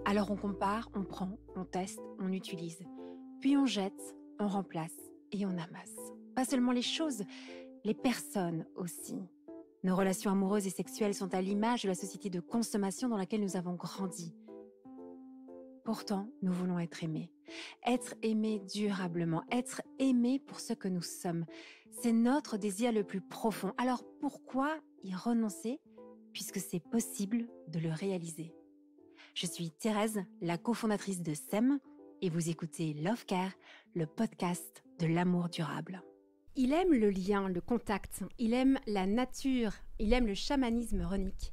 Alors on compare, on prend, on teste, on utilise. Puis on jette, on remplace et on amasse. Pas seulement les choses, les personnes aussi. Nos relations amoureuses et sexuelles sont à l'image de la société de consommation dans laquelle nous avons grandi. Pourtant, nous voulons être aimés. Être aimés durablement, être aimés pour ce que nous sommes. C'est notre désir le plus profond. Alors pourquoi y renoncer puisque c'est possible de le réaliser? Je suis Thérèse, la cofondatrice de SEM, et vous écoutez Love Care, le podcast de l'amour durable. Il aime le lien, le contact, il aime la nature, il aime le chamanisme runique,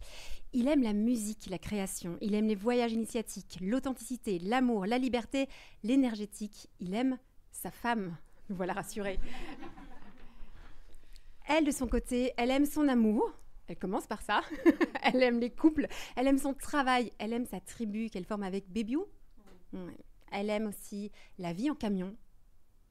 il aime la musique, la création, il aime les voyages initiatiques, l'authenticité, l'amour, la liberté, l'énergétique, il aime sa femme, nous voilà rassurés. Elle, de son côté, elle aime son amour. Elle commence par ça. Elle aime les couples. Elle aime son travail. Elle aime sa tribu qu'elle forme avec Bébiou. Ouais. Elle aime aussi la vie en camion.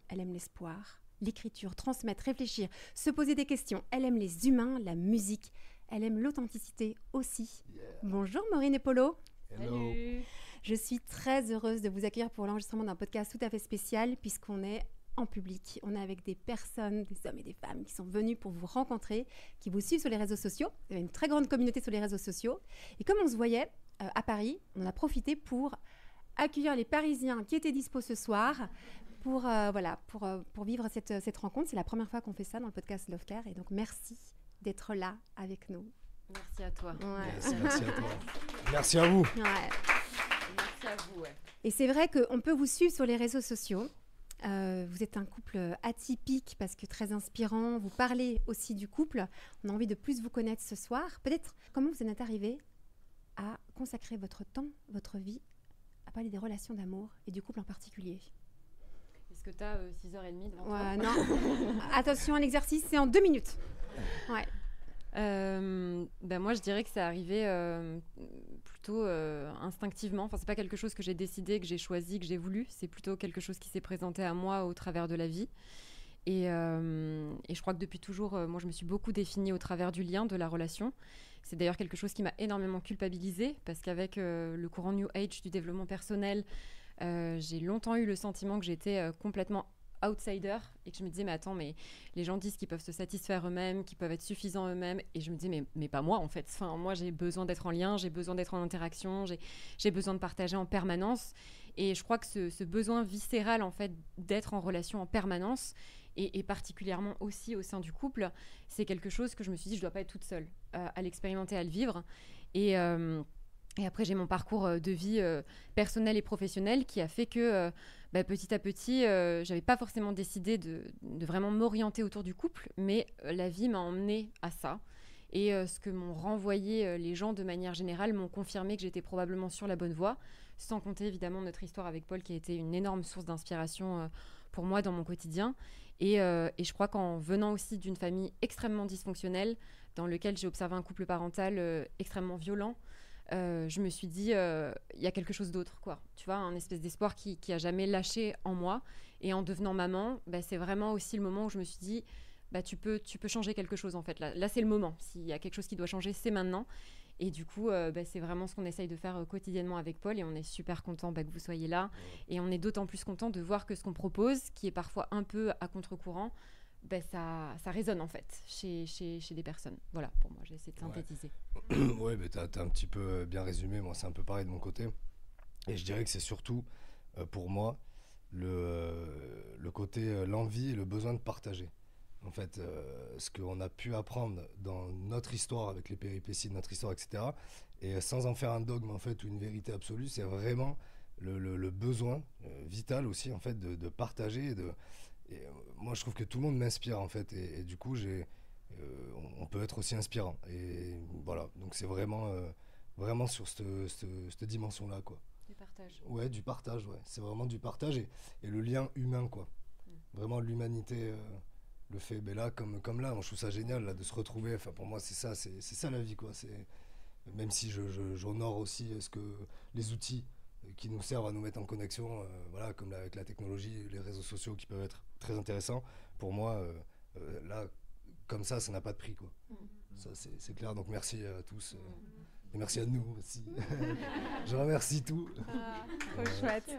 Elle aime l'espoir, l'écriture, transmettre, réfléchir, se poser des questions. Elle aime les humains, la musique. Elle aime l'authenticité aussi. Yeah. Bonjour Maureen et Polo. Hello. Salut. Je suis très heureuse de vous accueillir pour l'enregistrement d'un podcast tout à fait spécial puisqu'on est en public. On est avec des personnes, des hommes et des femmes qui sont venus pour vous rencontrer, qui vous suivent sur les réseaux sociaux. Il y a une très grande communauté sur les réseaux sociaux. Et comme on se voyait à Paris, on en a profité pour accueillir les Parisiens qui étaient dispo ce soir pour vivre cette rencontre. C'est la première fois qu'on fait ça dans le podcast Love Care. Et donc, merci d'être là avec nous. Merci à toi. Ouais. Merci à toi. Merci à vous. Ouais. Merci à vous. Ouais. Et c'est vrai qu'on peut vous suivre sur les réseaux sociaux. Vous êtes un couple atypique parce que très inspirant. Vous parlez aussi du couple. On a envie de plus vous connaître ce soir. Peut-être comment vous en êtes arrivé à consacrer votre temps, votre vie, à parler des relations d'amour et du couple en particulier. Est-ce que tu as 6h30 devant toi? Non. Attention, un exercice, c'est en 2 minutes. Ouais. Moi, je dirais que c'est arrivé plutôt instinctivement. Enfin, c'est pas quelque chose que j'ai décidé, que j'ai choisi, que j'ai voulu. C'est plutôt quelque chose qui s'est présenté à moi au travers de la vie. Et je crois que depuis toujours, moi, je me suis beaucoup définie au travers du lien, de la relation. C'est d'ailleurs quelque chose qui m'a énormément culpabilisée parce qu'avec le courant New Age du développement personnel, j'ai longtemps eu le sentiment que j'étais complètement outsider et que je me disais mais attends, mais les gens disent qu'ils peuvent se satisfaire eux-mêmes, qu'ils peuvent être suffisants eux-mêmes, et je me disais mais pas moi en fait. Enfin, moi j'ai besoin d'être en lien, j'ai besoin d'être en interaction, j'ai besoin de partager en permanence, et je crois que ce besoin viscéral en fait d'être en relation en permanence et particulièrement aussi au sein du couple, c'est quelque chose que je me suis dit je dois pas être toute seule à l'expérimenter, à le vivre. Et après, j'ai mon parcours de vie personnel et professionnel qui a fait que petit à petit, j'avais pas forcément décidé de vraiment m'orienter autour du couple, mais la vie m'a emmenée à ça. Et ce que m'ont renvoyé les gens de manière générale m'ont confirmé que j'étais probablement sur la bonne voie, sans compter évidemment notre histoire avec Paul qui a été une énorme source d'inspiration pour moi dans mon quotidien. Et je crois qu'en venant aussi d'une famille extrêmement dysfonctionnelle, dans laquelle j'ai observé un couple parental extrêmement violent, je me suis dit, il y a quelque chose d'autre, quoi. Tu vois, un espèce d'espoir qui a jamais lâché en moi. Et en devenant maman, c'est vraiment aussi le moment où je me suis dit, tu peux changer quelque chose, en fait. Là, c'est le moment. S'il y a quelque chose qui doit changer, c'est maintenant. Et du coup, c'est vraiment ce qu'on essaye de faire quotidiennement avec Paul. Et on est super content que vous soyez là. Et on est d'autant plus content de voir que ce qu'on propose, qui est parfois un peu à contre-courant, ça résonne en fait chez des personnes. Voilà, pour moi, j'ai essayé de synthétiser. Ouais, t'as un petit peu bien résumé. Moi, c'est un peu pareil de mon côté. Et je dirais que c'est surtout, pour moi, le côté, l'envie et le besoin de partager. En fait, ce qu'on a pu apprendre dans notre histoire, avec les péripéties de notre histoire, etc. Et sans en faire un dogme, en fait, ou une vérité absolue, c'est vraiment le besoin vital aussi, en fait, de partager et moi, je trouve que tout le monde m'inspire, en fait, et du coup, on peut être aussi inspirant. Et voilà, donc c'est vraiment sur cette dimension-là, quoi. Du partage. Ouais, du partage, ouais. C'est vraiment du partage et le lien humain, quoi. Vraiment, l'humanité le fait. Là, comme là, moi, je trouve ça génial là, de se retrouver. Enfin, pour moi, c'est ça la vie, quoi. Même si j'honore aussi les outils qui nous servent à nous mettre en connexion, voilà, comme avec la technologie, les réseaux sociaux qui peuvent être très intéressants. Pour moi, là, comme ça n'a pas de prix, quoi. Ça, c'est clair. Donc merci à tous Et merci à nous aussi. Je remercie tout. Trop chouette.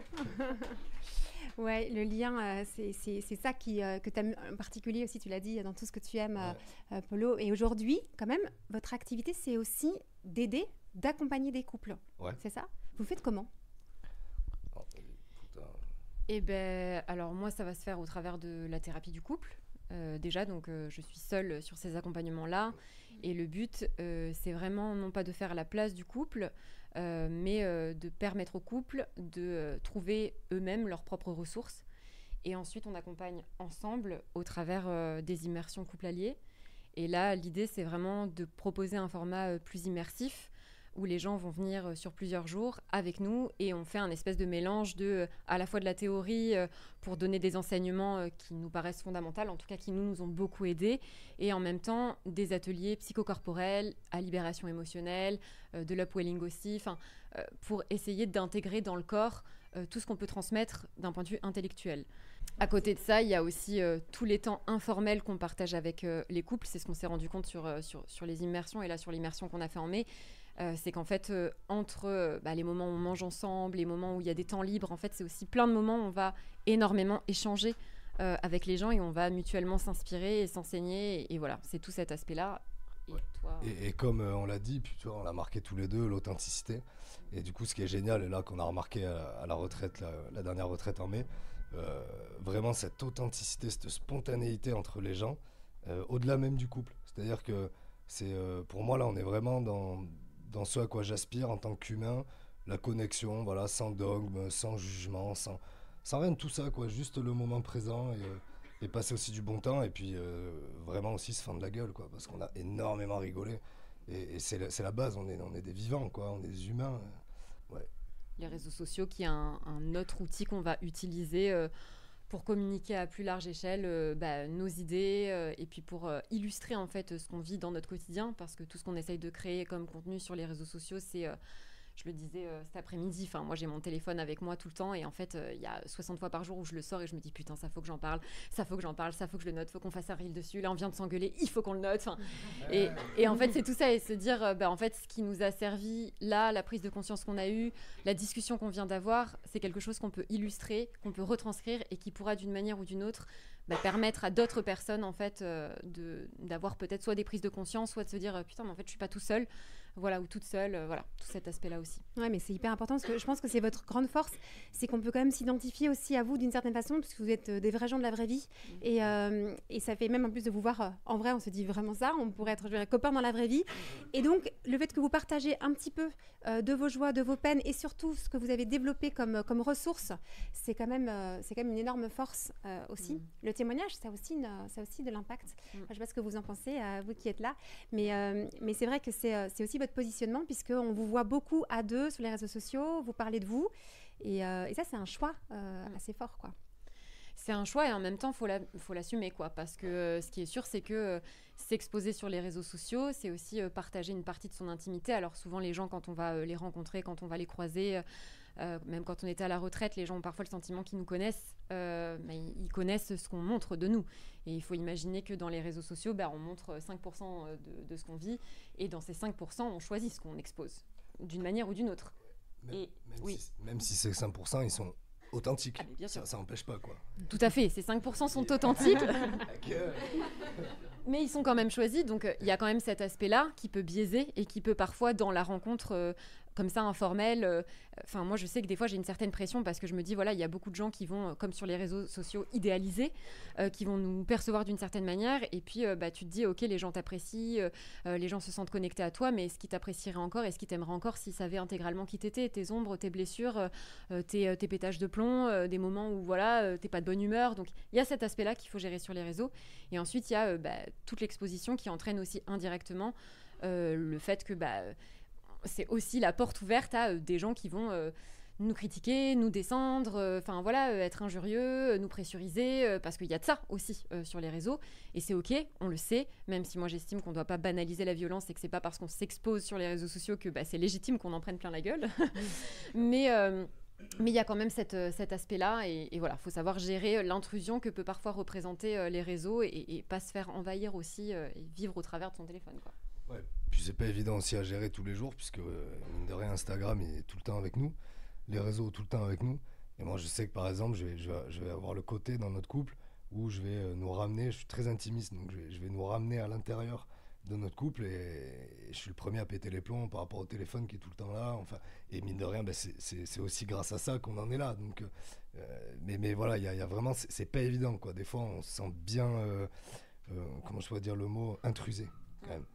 Ouais, le lien, c'est ça que tu aimes en particulier aussi, tu l'as dit, dans tout ce que tu aimes, Polo. Et aujourd'hui, quand même, votre activité, c'est aussi d'aider, d'accompagner des couples. Ouais. C'est ça? Vous le faites comment? Eh ben, alors moi, ça va se faire au travers de la thérapie du couple. Déjà, donc je suis seule sur ces accompagnements-là. Et le but, c'est vraiment non pas de faire la place du couple, mais de permettre au couple de trouver eux-mêmes leurs propres ressources. Et ensuite, on accompagne ensemble au travers des immersions couple alliés. Et là, l'idée, c'est vraiment de proposer un format plus immersif, où les gens vont venir sur plusieurs jours avec nous et on fait un espèce de mélange à la fois de la théorie pour donner des enseignements qui nous paraissent fondamentaux, en tout cas qui nous ont beaucoup aidés, et en même temps des ateliers psychocorporels, à libération émotionnelle, de l'upwelling aussi, pour essayer d'intégrer dans le corps tout ce qu'on peut transmettre d'un point de vue intellectuel. À côté de ça, il y a aussi tous les temps informels qu'on partage avec les couples. C'est ce qu'on s'est rendu compte sur les immersions, et là sur l'immersion qu'on a fait en mai. C'est qu'en fait, entre les moments où on mange ensemble, les moments où il y a des temps libres, en fait, c'est aussi plein de moments où on va énormément échanger avec les gens et on va mutuellement s'inspirer et s'enseigner. Et voilà, c'est tout cet aspect-là. Et, toi... et comme on l'a dit, puis, tu vois, on l'a marqué tous les deux, l'authenticité. Et du coup, ce qui est génial, et là qu'on a remarqué à la retraite, la dernière retraite en mai, vraiment cette authenticité, cette spontanéité entre les gens, au-delà même du couple. C'est-à-dire que pour moi, là, on est vraiment dans ce à quoi j'aspire en tant qu'humain, la connexion, voilà, sans dogme, sans jugement, sans rien de tout ça, quoi, juste le moment présent et passer aussi du bon temps, et puis vraiment aussi se fendre la gueule, quoi, parce qu'on a énormément rigolé, et c'est la base, on est des vivants, quoi, on est des humains, ouais. Les réseaux sociaux qui est un autre outil qu'on va utiliser pour communiquer à plus large échelle nos idées et puis pour illustrer en fait ce qu'on vit dans notre quotidien, parce que tout ce qu'on essaye de créer comme contenu sur les réseaux sociaux, c'est je le disais cet après-midi, moi j'ai mon téléphone avec moi tout le temps et en fait il y a 60 fois par jour où je le sors et je me dis putain, ça faut que j'en parle, ça faut que je le note, faut qu'on fasse un reel dessus, là on vient de s'engueuler, il faut qu'on le note, et en fait c'est tout ça, et se dire en fait ce qui nous a servi là, la prise de conscience qu'on a eue, la discussion qu'on vient d'avoir, c'est quelque chose qu'on peut illustrer, qu'on peut retranscrire et qui pourra d'une manière ou d'une autre permettre à d'autres personnes en fait d'avoir peut-être soit des prises de conscience, soit de se dire putain mais en fait je suis pas tout seul, voilà, ou toute seule, voilà, tout cet aspect-là aussi. Ouais, mais c'est hyper important parce que je pense que c'est votre grande force, c'est qu'on peut quand même s'identifier aussi à vous d'une certaine façon, parce que vous êtes des vrais gens de la vraie vie, et ça fait même en plus de vous voir en vrai, on se dit vraiment ça, on pourrait être copains dans la vraie vie, et donc le fait que vous partagez un petit peu de vos joies, de vos peines, et surtout ce que vous avez développé comme ressources, c'est quand même une énorme force aussi. Le témoignage, ça a aussi de l'impact. Je ne sais pas ce que vous en pensez, vous qui êtes là, mais c'est vrai que c'est aussi votre positionnement, puisqu'on vous voit beaucoup à deux sur les réseaux sociaux, vous parlez de vous, et ça c'est un choix assez fort, quoi. C'est un choix, et en même temps faut l'assumer, quoi, parce que ce qui est sûr, c'est que s'exposer sur les réseaux sociaux, c'est aussi partager une partie de son intimité. Alors souvent les gens, quand on va les rencontrer, quand on va les croiser, même quand on était à la retraite, les gens ont parfois le sentiment qu'ils nous connaissent, mais ils connaissent ce qu'on montre de nous. Et il faut imaginer que dans les réseaux sociaux, on montre 5% de ce qu'on vit, et dans ces 5%, on choisit ce qu'on expose, d'une manière ou d'une autre. Même si ces 5%, ils sont authentiques, bien sûr. Ça n'empêche pas, quoi. Tout à fait, ces 5% sont authentiques. Mais ils sont quand même choisis, donc il y a quand même cet aspect-là qui peut biaiser et qui peut parfois, dans la rencontre comme ça, informelle, moi je sais que des fois j'ai une certaine pression parce que je me dis, voilà, il y a beaucoup de gens qui vont, comme sur les réseaux sociaux, idéaliser, qui vont nous percevoir d'une certaine manière, et puis tu te dis, ok, les gens t'apprécient, les gens se sentent connectés à toi, mais est-ce qu'ils t'apprécieraient encore, est-ce qu'ils t'aimeraient encore s'ils savaient intégralement qui t'étais, tes ombres, tes blessures, tes pétages de plomb, des moments où voilà, t'es pas de bonne humeur. Donc il y a cet aspect-là qu'il faut gérer sur les réseaux, et ensuite il y a toute l'exposition qui entraîne aussi indirectement le fait que c'est aussi la porte ouverte à des gens qui vont nous critiquer, nous descendre, être injurieux, nous pressuriser, parce qu'il y a de ça aussi sur les réseaux, et c'est ok, on le sait, même si moi j'estime qu'on ne doit pas banaliser la violence et que c'est pas parce qu'on s'expose sur les réseaux sociaux que c'est légitime qu'on en prenne plein la gueule. Mais il y a quand même cet aspect-là, et voilà, faut savoir gérer l'intrusion que peut parfois représenter les réseaux, et pas se faire envahir aussi, et vivre au travers de son téléphone, quoi. Ouais. Puis c'est pas évident aussi à gérer tous les jours, puisque mine de rien, Instagram est tout le temps avec nous, les réseaux tout le temps avec nous. Et moi, je sais que par exemple, je vais avoir le côté dans notre couple où je vais nous ramener, je suis très intimiste, donc je vais nous ramener à l'intérieur de notre couple et je suis le premier à péter les plombs par rapport au téléphone qui est tout le temps là. Enfin, et mine de rien, c'est aussi grâce à ça qu'on en est là. Donc, mais voilà, il y a vraiment, c'est pas évident, quoi. Des fois, on se sent bien, comment je pourrais dire le mot, intrusé, quand même.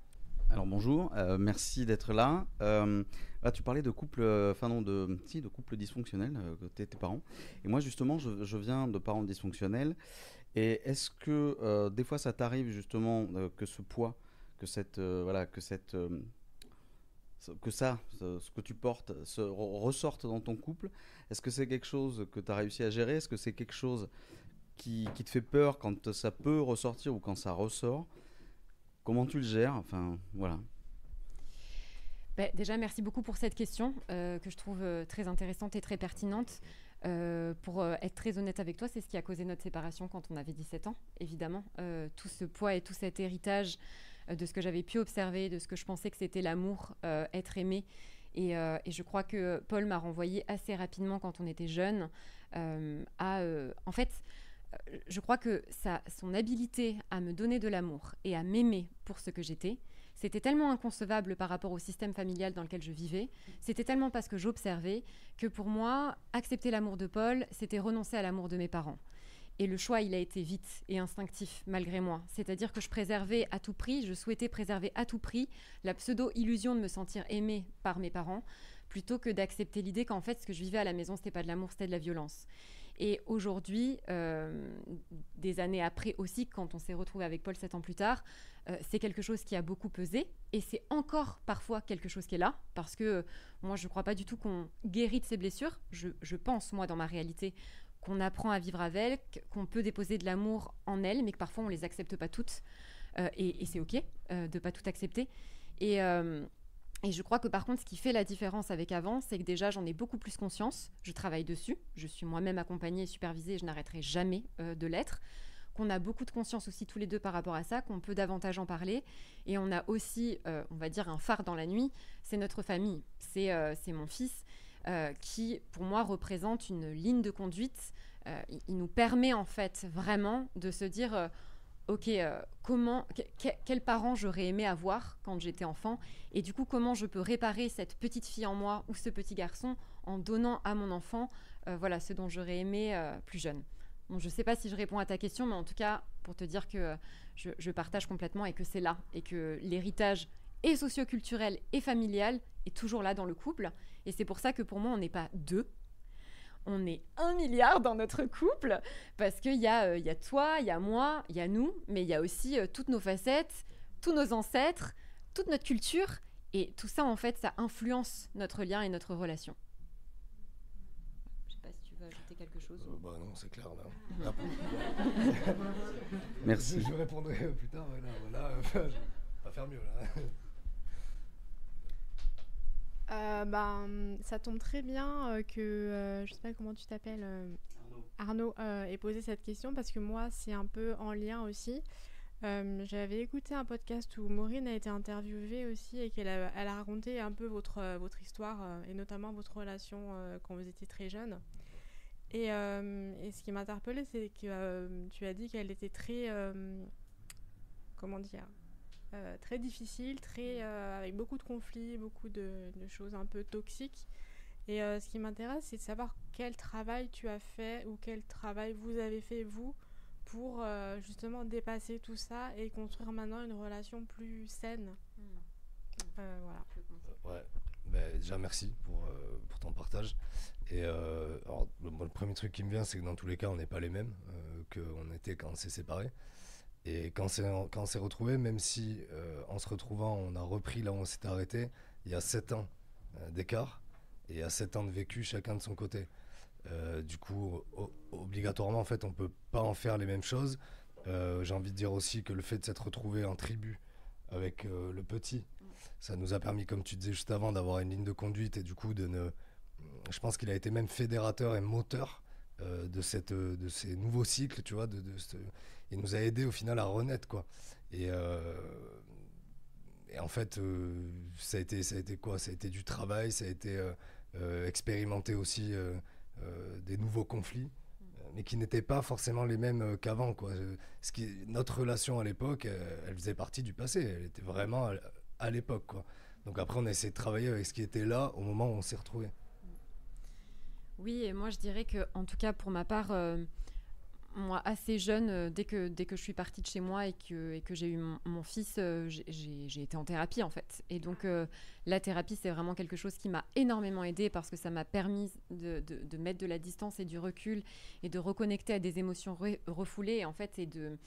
Alors bonjour, merci d'être là. Là, tu parlais de couple, de couple dysfonctionnel, tes parents. Et moi justement, je viens de parents dysfonctionnels. Et est-ce que des fois ça t'arrive justement que ce poids, que ce que tu portes ressorte dans ton couple? Est-ce que c'est quelque chose que tu as réussi à gérer? Est-ce que c'est quelque chose qui te fait peur quand ça peut ressortir ou quand ça ressort? Comment tu le gères? Enfin, voilà. Déjà, merci beaucoup pour cette question que je trouve très intéressante et très pertinente. Pour être très honnête avec toi, c'est ce qui a causé notre séparation quand on avait 17 ans, évidemment. Tout ce poids et tout cet héritage de ce que j'avais pu observer, de ce que je pensais que c'était l'amour, être aimé. Et je crois que Paul m'a renvoyé assez rapidement quand on était jeunes en fait, je crois que son habilité à me donner de l'amour et à m'aimer pour ce que j'étais, c'était tellement inconcevable par rapport au système familial dans lequel je vivais, c'était tellement parce que j'observais que pour moi, accepter l'amour de Paul, c'était renoncer à l'amour de mes parents. Et le choix, il a été vite et instinctif, malgré moi. C'est-à-dire que je souhaitais préserver à tout prix la pseudo-illusion de me sentir aimée par mes parents, plutôt que d'accepter l'idée qu'en fait, ce que je vivais à la maison, c'était pas de l'amour, c'était de la violence. Et aujourd'hui, des années après aussi, quand on s'est retrouvé avec Paul 7 ans plus tard, c'est quelque chose qui a beaucoup pesé et c'est encore parfois quelque chose qui est là parce que moi, je ne crois pas du tout qu'on guérit de ses blessures. Je pense, moi, dans ma réalité, qu'on apprend à vivre avec, qu'on peut déposer de l'amour en elles, mais que parfois, on ne les accepte pas toutes. Et c'est OK de ne pas tout accepter. Et je crois que par contre, ce qui fait la différence avec avant, c'est que déjà, j'en ai beaucoup plus conscience. Je travaille dessus. Je suis moi-même accompagnée et supervisée et je n'arrêterai jamais de l'être. Qu'on a beaucoup de conscience aussi tous les deux par rapport à ça, qu'on peut davantage en parler. Et on a aussi, on va dire, un phare dans la nuit, c'est notre famille. C'est mon fils qui, pour moi, représente une ligne de conduite. Il nous permet en fait vraiment de se dire... ok, quels parents j'aurais aimé avoir quand j'étais enfant et du coup, comment je peux réparer cette petite fille en moi ou ce petit garçon en donnant à mon enfant ce dont j'aurais aimé plus jeune. Bon, je ne sais pas si je réponds à ta question, mais en tout cas, pour te dire que je partage complètement et que c'est là et que l'héritage et socioculturel et familial est toujours là dans le couple. Et c'est pour ça que pour moi, on n'est pas deux. On est 1 milliard dans notre couple parce qu'il y a toi, il y a moi, il y a nous, mais il y a aussi toutes nos facettes, tous nos ancêtres, toute notre culture. Et tout ça, en fait, ça influence notre lien et notre relation. Je ne sais pas si tu veux ajouter quelque chose. Bah non, c'est clair, là. Merci. Je répondrai plus tard, voilà. Je vais pas faire mieux, là. Ça tombe très bien que, je sais pas comment tu t'appelles, Arnaud ait posé cette question parce que moi c'est un peu en lien aussi. J'avais écouté un podcast où Maureen a été interviewée aussi et elle a raconté un peu votre histoire et notamment votre relation quand vous étiez très jeune. Et ce qui m'a interpellée, c'est que tu as dit qu'elle était très, très difficile, avec beaucoup de conflits, beaucoup de choses un peu toxiques. Et ce qui m'intéresse, c'est de savoir quel travail tu as fait ou quel travail vous avez fait, vous, pour justement dépasser tout ça et construire maintenant une relation plus saine. Voilà. Ouais. Déjà, merci pour ton partage. Et alors, le premier truc qui me vient, c'est que dans tous les cas, on n'est pas les mêmes qu'on était quand on s'est séparés. Et quand on s'est retrouvés, même si en se retrouvant, on a repris là où on s'était arrêté, il y a 7 ans d'écart et il y a 7 ans de vécu chacun de son côté. Du coup, obligatoirement, en fait, on ne peut pas en faire les mêmes choses. J'ai envie de dire aussi que le fait de s'être retrouvé en tribu avec le petit, ça nous a permis, comme tu disais juste avant, d'avoir une ligne de conduite et du coup, je pense qu'il a été même fédérateur et moteur de ces nouveaux cycles, tu vois, il nous a aidé au final à renaître, quoi. Et en en fait, ça a été quoi? Ça a été du travail, ça a été expérimenter aussi des nouveaux conflits, mais qui n'étaient pas forcément les mêmes qu'avant, quoi. Notre relation à l'époque, elle faisait partie du passé, elle était vraiment à l'époque, quoi. Donc après, on a essayé de travailler avec ce qui était là au moment où on s'est retrouvés. Oui, et moi je dirais que, en tout cas pour ma part, moi assez jeune, dès que je suis partie de chez moi et que j'ai eu mon fils, j'ai été en thérapie en fait. Et donc la thérapie, c'est vraiment quelque chose qui m'a énormément aidée parce que ça m'a permis de mettre de la distance et du recul et de reconnecter à des émotions refoulées en fait, et de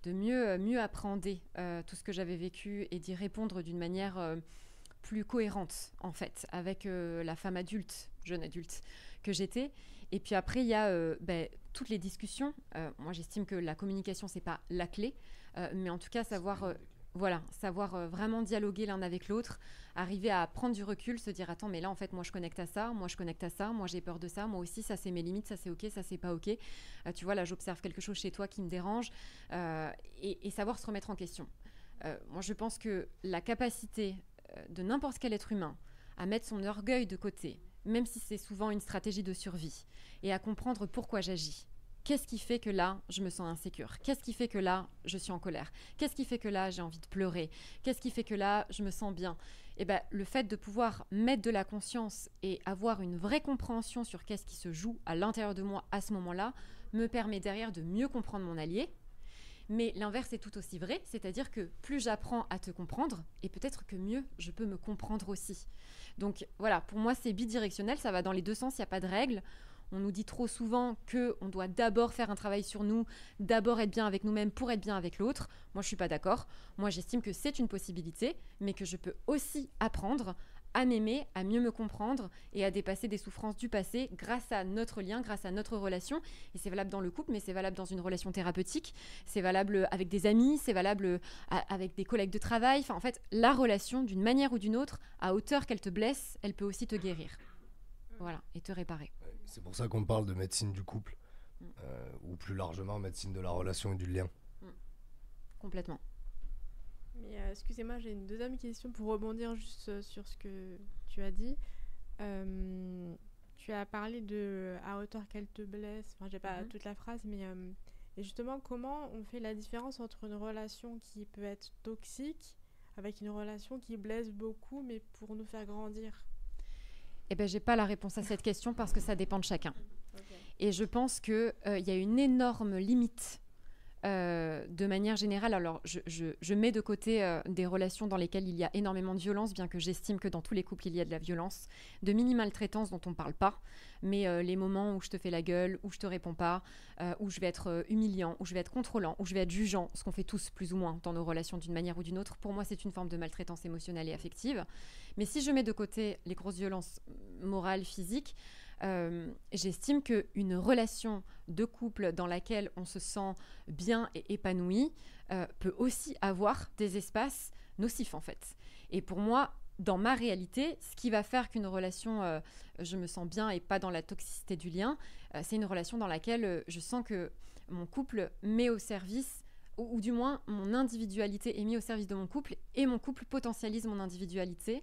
mieux appréhender tout ce que j'avais vécu et d'y répondre d'une manière plus cohérente en fait avec la femme adulte, jeune adulte que j'étais. Et puis après, il y a toutes les discussions. Moi, j'estime que la communication, c'est pas la clé, mais en tout cas, savoir vraiment dialoguer l'un avec l'autre, arriver à prendre du recul, se dire attends, mais là, en fait, moi, je connecte à ça, moi, j'ai peur de ça, moi aussi, ça, c'est mes limites, ça, c'est ok, ça, c'est pas ok. Tu vois, là, j'observe quelque chose chez toi qui me dérange, et savoir se remettre en question. Moi, je pense que la capacité de n'importe quel être humain à mettre son orgueil de côté, même si c'est souvent une stratégie de survie, et à comprendre pourquoi j'agis. Qu'est-ce qui fait que là, je me sens insécure? Qu'est-ce qui fait que là, je suis en colère? Qu'est-ce qui fait que là, j'ai envie de pleurer? Qu'est-ce qui fait que là, je me sens bien? Et ben, le fait de pouvoir mettre de la conscience et avoir une vraie compréhension sur qu'est-ce qui se joue à l'intérieur de moi à ce moment-là, me permet derrière de mieux comprendre mon allié. Mais l'inverse est tout aussi vrai, c'est-à-dire que plus j'apprends à te comprendre, et peut-être que mieux je peux me comprendre aussi. Donc voilà, pour moi c'est bidirectionnel, ça va dans les deux sens, il n'y a pas de règle. On nous dit trop souvent qu'on doit d'abord faire un travail sur nous, d'abord être bien avec nous-mêmes pour être bien avec l'autre. Moi je ne suis pas d'accord, moi j'estime que c'est une possibilité, mais que je peux aussi apprendre à m'aimer, à mieux me comprendre et à dépasser des souffrances du passé grâce à notre lien, grâce à notre relation. Et c'est valable dans le couple, mais c'est valable dans une relation thérapeutique, c'est valable avec des amis, c'est valable avec des collègues de travail. Enfin, en fait, la relation, d'une manière ou d'une autre, à hauteur qu'elle te blesse, elle peut aussi te guérir. Voilà, et te réparer. C'est pour ça qu'on parle de médecine du couple, ou plus largement médecine de la relation et du lien. Complètement. Mais excusez-moi, j'ai une deuxième question pour rebondir juste sur ce que tu as dit. Tu as parlé de à hauteur qu'elle te blesse. Enfin, j'ai pas toute la phrase, mais et justement, comment on fait la différence entre une relation qui peut être toxique avec une relation qui blesse beaucoup, mais pour nous faire grandir? Eh ben, j'ai pas la réponse à cette question parce que ça dépend de chacun. Okay. Et je pense qu'il y a une énorme limite. De manière générale, alors je mets de côté des relations dans lesquelles il y a énormément de violence, bien que j'estime que dans tous les couples il y a de la violence, de mini-maltraitance dont on ne parle pas, mais les moments où je te fais la gueule, où je te réponds pas, où je vais être humiliant, où je vais être contrôlant, où je vais être jugeant, ce qu'on fait tous plus ou moins dans nos relations d'une manière ou d'une autre, pour moi c'est une forme de maltraitance émotionnelle et affective. Mais si je mets de côté les grosses violences morales, physiques, j'estime qu'une relation de couple dans laquelle on se sent bien et épanoui peut aussi avoir des espaces nocifs en fait. Et pour moi, dans ma réalité, ce qui va faire qu'une relation, je me sens bien et pas dans la toxicité du lien, c'est une relation dans laquelle je sens que mon couple met au service, ou du moins mon individualité est mise au service de mon couple et mon couple potentialise mon individualité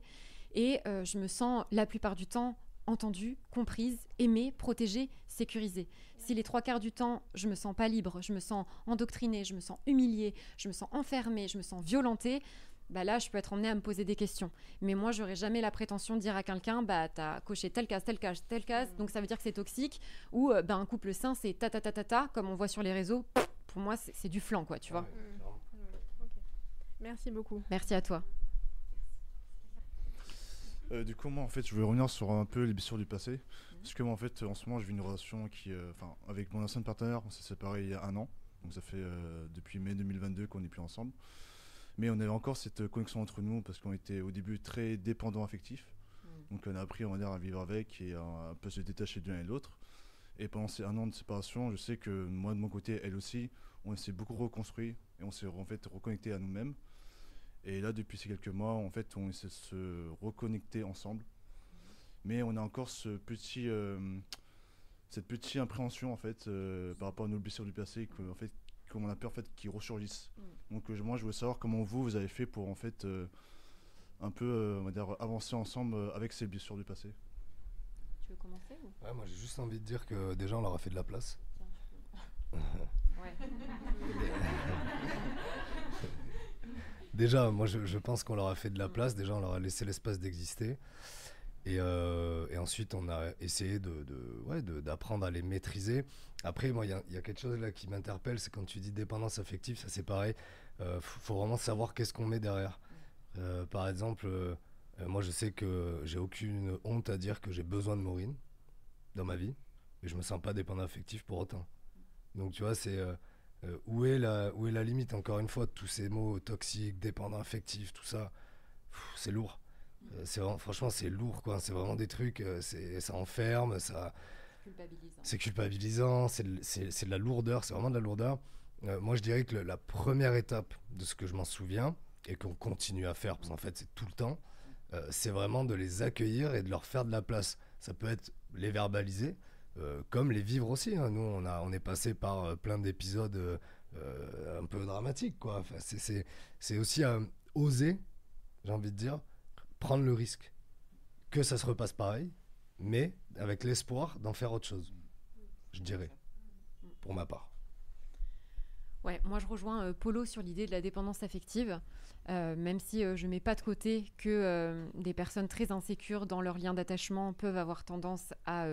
et je me sens la plupart du temps entendue, comprise, aimée, protégée, sécurisée. Si les 3/4 du temps, je me sens pas libre, je me sens endoctrinée, je me sens humiliée, je me sens enfermée, je me sens violentée, bah là, je peux être emmenée à me poser des questions. Mais moi, j'aurais jamais la prétention de dire à quelqu'un, bah, t'as coché telle case, telle case, telle case, donc ça veut dire que c'est toxique, ou bah, un couple sain, c'est ta, comme on voit sur les réseaux. Pour moi, c'est du flanc, quoi, tu vois. Okay. Merci beaucoup. Merci à toi. Du coup, moi, en fait, je veux revenir sur un peu les blessures du passé. Parce que moi, en fait, en ce moment, je vis une relation qui, avec mon ancien partenaire, on s'est séparés il y a 1 an. Donc ça fait depuis mai 2022 qu'on n'est plus ensemble. Mais on avait encore cette connexion entre nous parce qu'on était au début très dépendants affectifs. Donc on a appris, on va dire, à vivre avec et à un peu se détacher de l'un et de l'autre. Et pendant ces 1 an de séparation, je sais que moi, de mon côté, elle aussi, on s'est beaucoup reconstruit et on s'est en fait reconnecté à nous-mêmes. Et là, depuis ces quelques mois, en fait, on essaie de se reconnecter ensemble. Mais on a encore cette petite appréhension, en fait, par rapport à nos blessures du passé, qu'on a peur, en fait, qu'ils ressurgissent. Donc, moi, je voulais savoir comment vous avez fait pour, en fait, un peu, on va dire, avancer ensemble avec ces blessures du passé. Tu veux commencer ou... Ouais, moi j'ai juste envie de dire que déjà on leur a fait de la place. Ouais. Déjà, moi je pense qu'on leur a fait de la place, déjà on leur a laissé l'espace d'exister. Et ensuite on a essayé d'apprendre à les maîtriser. Après, moi il y a quelque chose là qui m'interpelle, c'est quand tu dis dépendance affective, ça c'est pareil. Faut vraiment savoir qu'est-ce qu'on met derrière. Par exemple, moi je sais que j'ai aucune honte à dire que j'ai besoin de Maureen dans ma vie, et je me sens pas dépendant affectif pour autant. Donc tu vois, c'est où est la limite, encore une fois, de tous ces mots toxiques, dépendant affectif, tout ça, c'est lourd. Franchement, c'est lourd, quoi. C'est vraiment des trucs, ça enferme, c'est culpabilisant, c'est de la lourdeur, c'est vraiment de la lourdeur. Moi, je dirais que la première étape de ce que je m'en souviens, et qu'on continue à faire, parce qu'en fait, c'est tout le temps, c'est vraiment de les accueillir et de leur faire de la place. Ça peut être les verbaliser, comme les vivre aussi. Hein. Nous, on est passé par plein d'épisodes un peu dramatiques, quoi. Enfin, c'est aussi oser, j'ai envie de dire, prendre le risque que ça se repasse pareil, mais avec l'espoir d'en faire autre chose, je dirais, pour ma part. Ouais, moi je rejoins Polo sur l'idée de la dépendance affective, même si je ne mets pas de côté que des personnes très insécures dans leur lien d'attachement peuvent avoir tendance à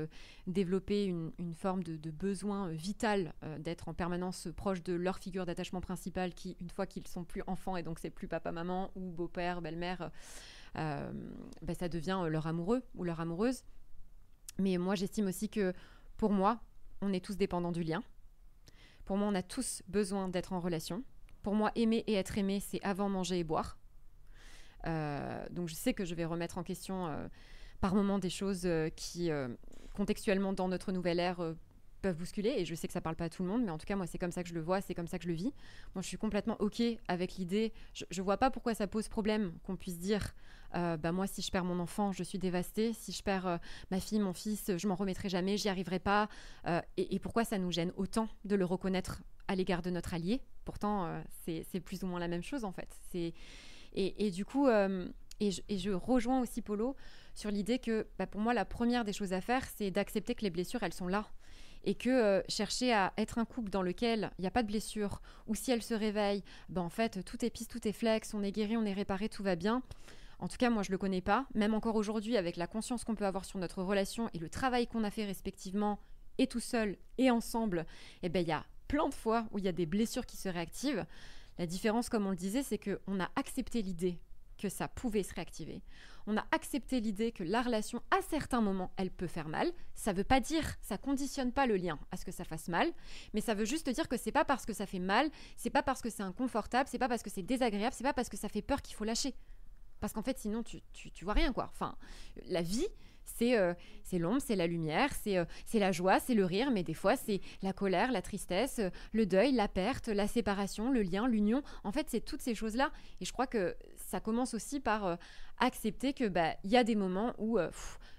développer une forme de besoin vital d'être en permanence proche de leur figure d'attachement principale qui, une fois qu'ils sont plus enfants, et donc c'est plus papa-maman ou beau-père, belle-mère, ça devient leur amoureux ou leur amoureuse. Mais moi j'estime aussi que pour moi, on est tous dépendants du lien. Pour moi, on a tous besoin d'être en relation. Pour moi, aimer et être aimé, c'est avant manger et boire. Donc, je sais que je vais remettre en question par moments des choses qui, contextuellement, dans notre nouvelle ère, peuvent bousculer. Et je sais que ça ne parle pas à tout le monde, mais en tout cas, moi, c'est comme ça que je le vois, c'est comme ça que je le vis. Moi, je suis complètement OK avec l'idée. Je ne vois pas pourquoi ça pose problème qu'on puisse dire moi, si je perds mon enfant, je suis dévastée. Si je perds ma fille, mon fils, je m'en remettrai jamais, j'y arriverai pas. Et pourquoi ça nous gêne autant de le reconnaître à l'égard de notre allié ? Pourtant, c'est plus ou moins la même chose, en fait. Et du coup, je rejoins aussi Polo sur l'idée que, pour moi, la première des choses à faire, c'est d'accepter que les blessures, elles sont là. Et que chercher à être un couple dans lequel il n'y a pas de blessure, ou si elle se réveille, en fait, tout est pisse, tout est flex, on est guéri, on est réparé, tout va bien. En tout cas, moi, je ne le connais pas. Même encore aujourd'hui, avec la conscience qu'on peut avoir sur notre relation et le travail qu'on a fait respectivement, et tout seul et ensemble, il y a plein de fois où il y a des blessures qui se réactivent. La différence, comme on le disait, c'est qu'on a accepté l'idée que ça pouvait se réactiver. On a accepté l'idée que la relation, à certains moments, elle peut faire mal. Ça ne veut pas dire, ça ne conditionne pas le lien à ce que ça fasse mal, mais ça veut juste dire que ce n'est pas parce que ça fait mal, ce n'est pas parce que c'est inconfortable, ce n'est pas parce que c'est désagréable, ce n'est pas parce que ça fait peur qu'il faut lâcher. Parce qu'en fait, sinon, tu vois rien, quoi. Enfin, la vie, c'est l'ombre, c'est la lumière, c'est la joie, c'est le rire, mais des fois, c'est la colère, la tristesse, le deuil, la perte, la séparation, le lien, l'union. En fait, c'est toutes ces choses-là. Et je crois que ça commence aussi par accepter que y a des moments où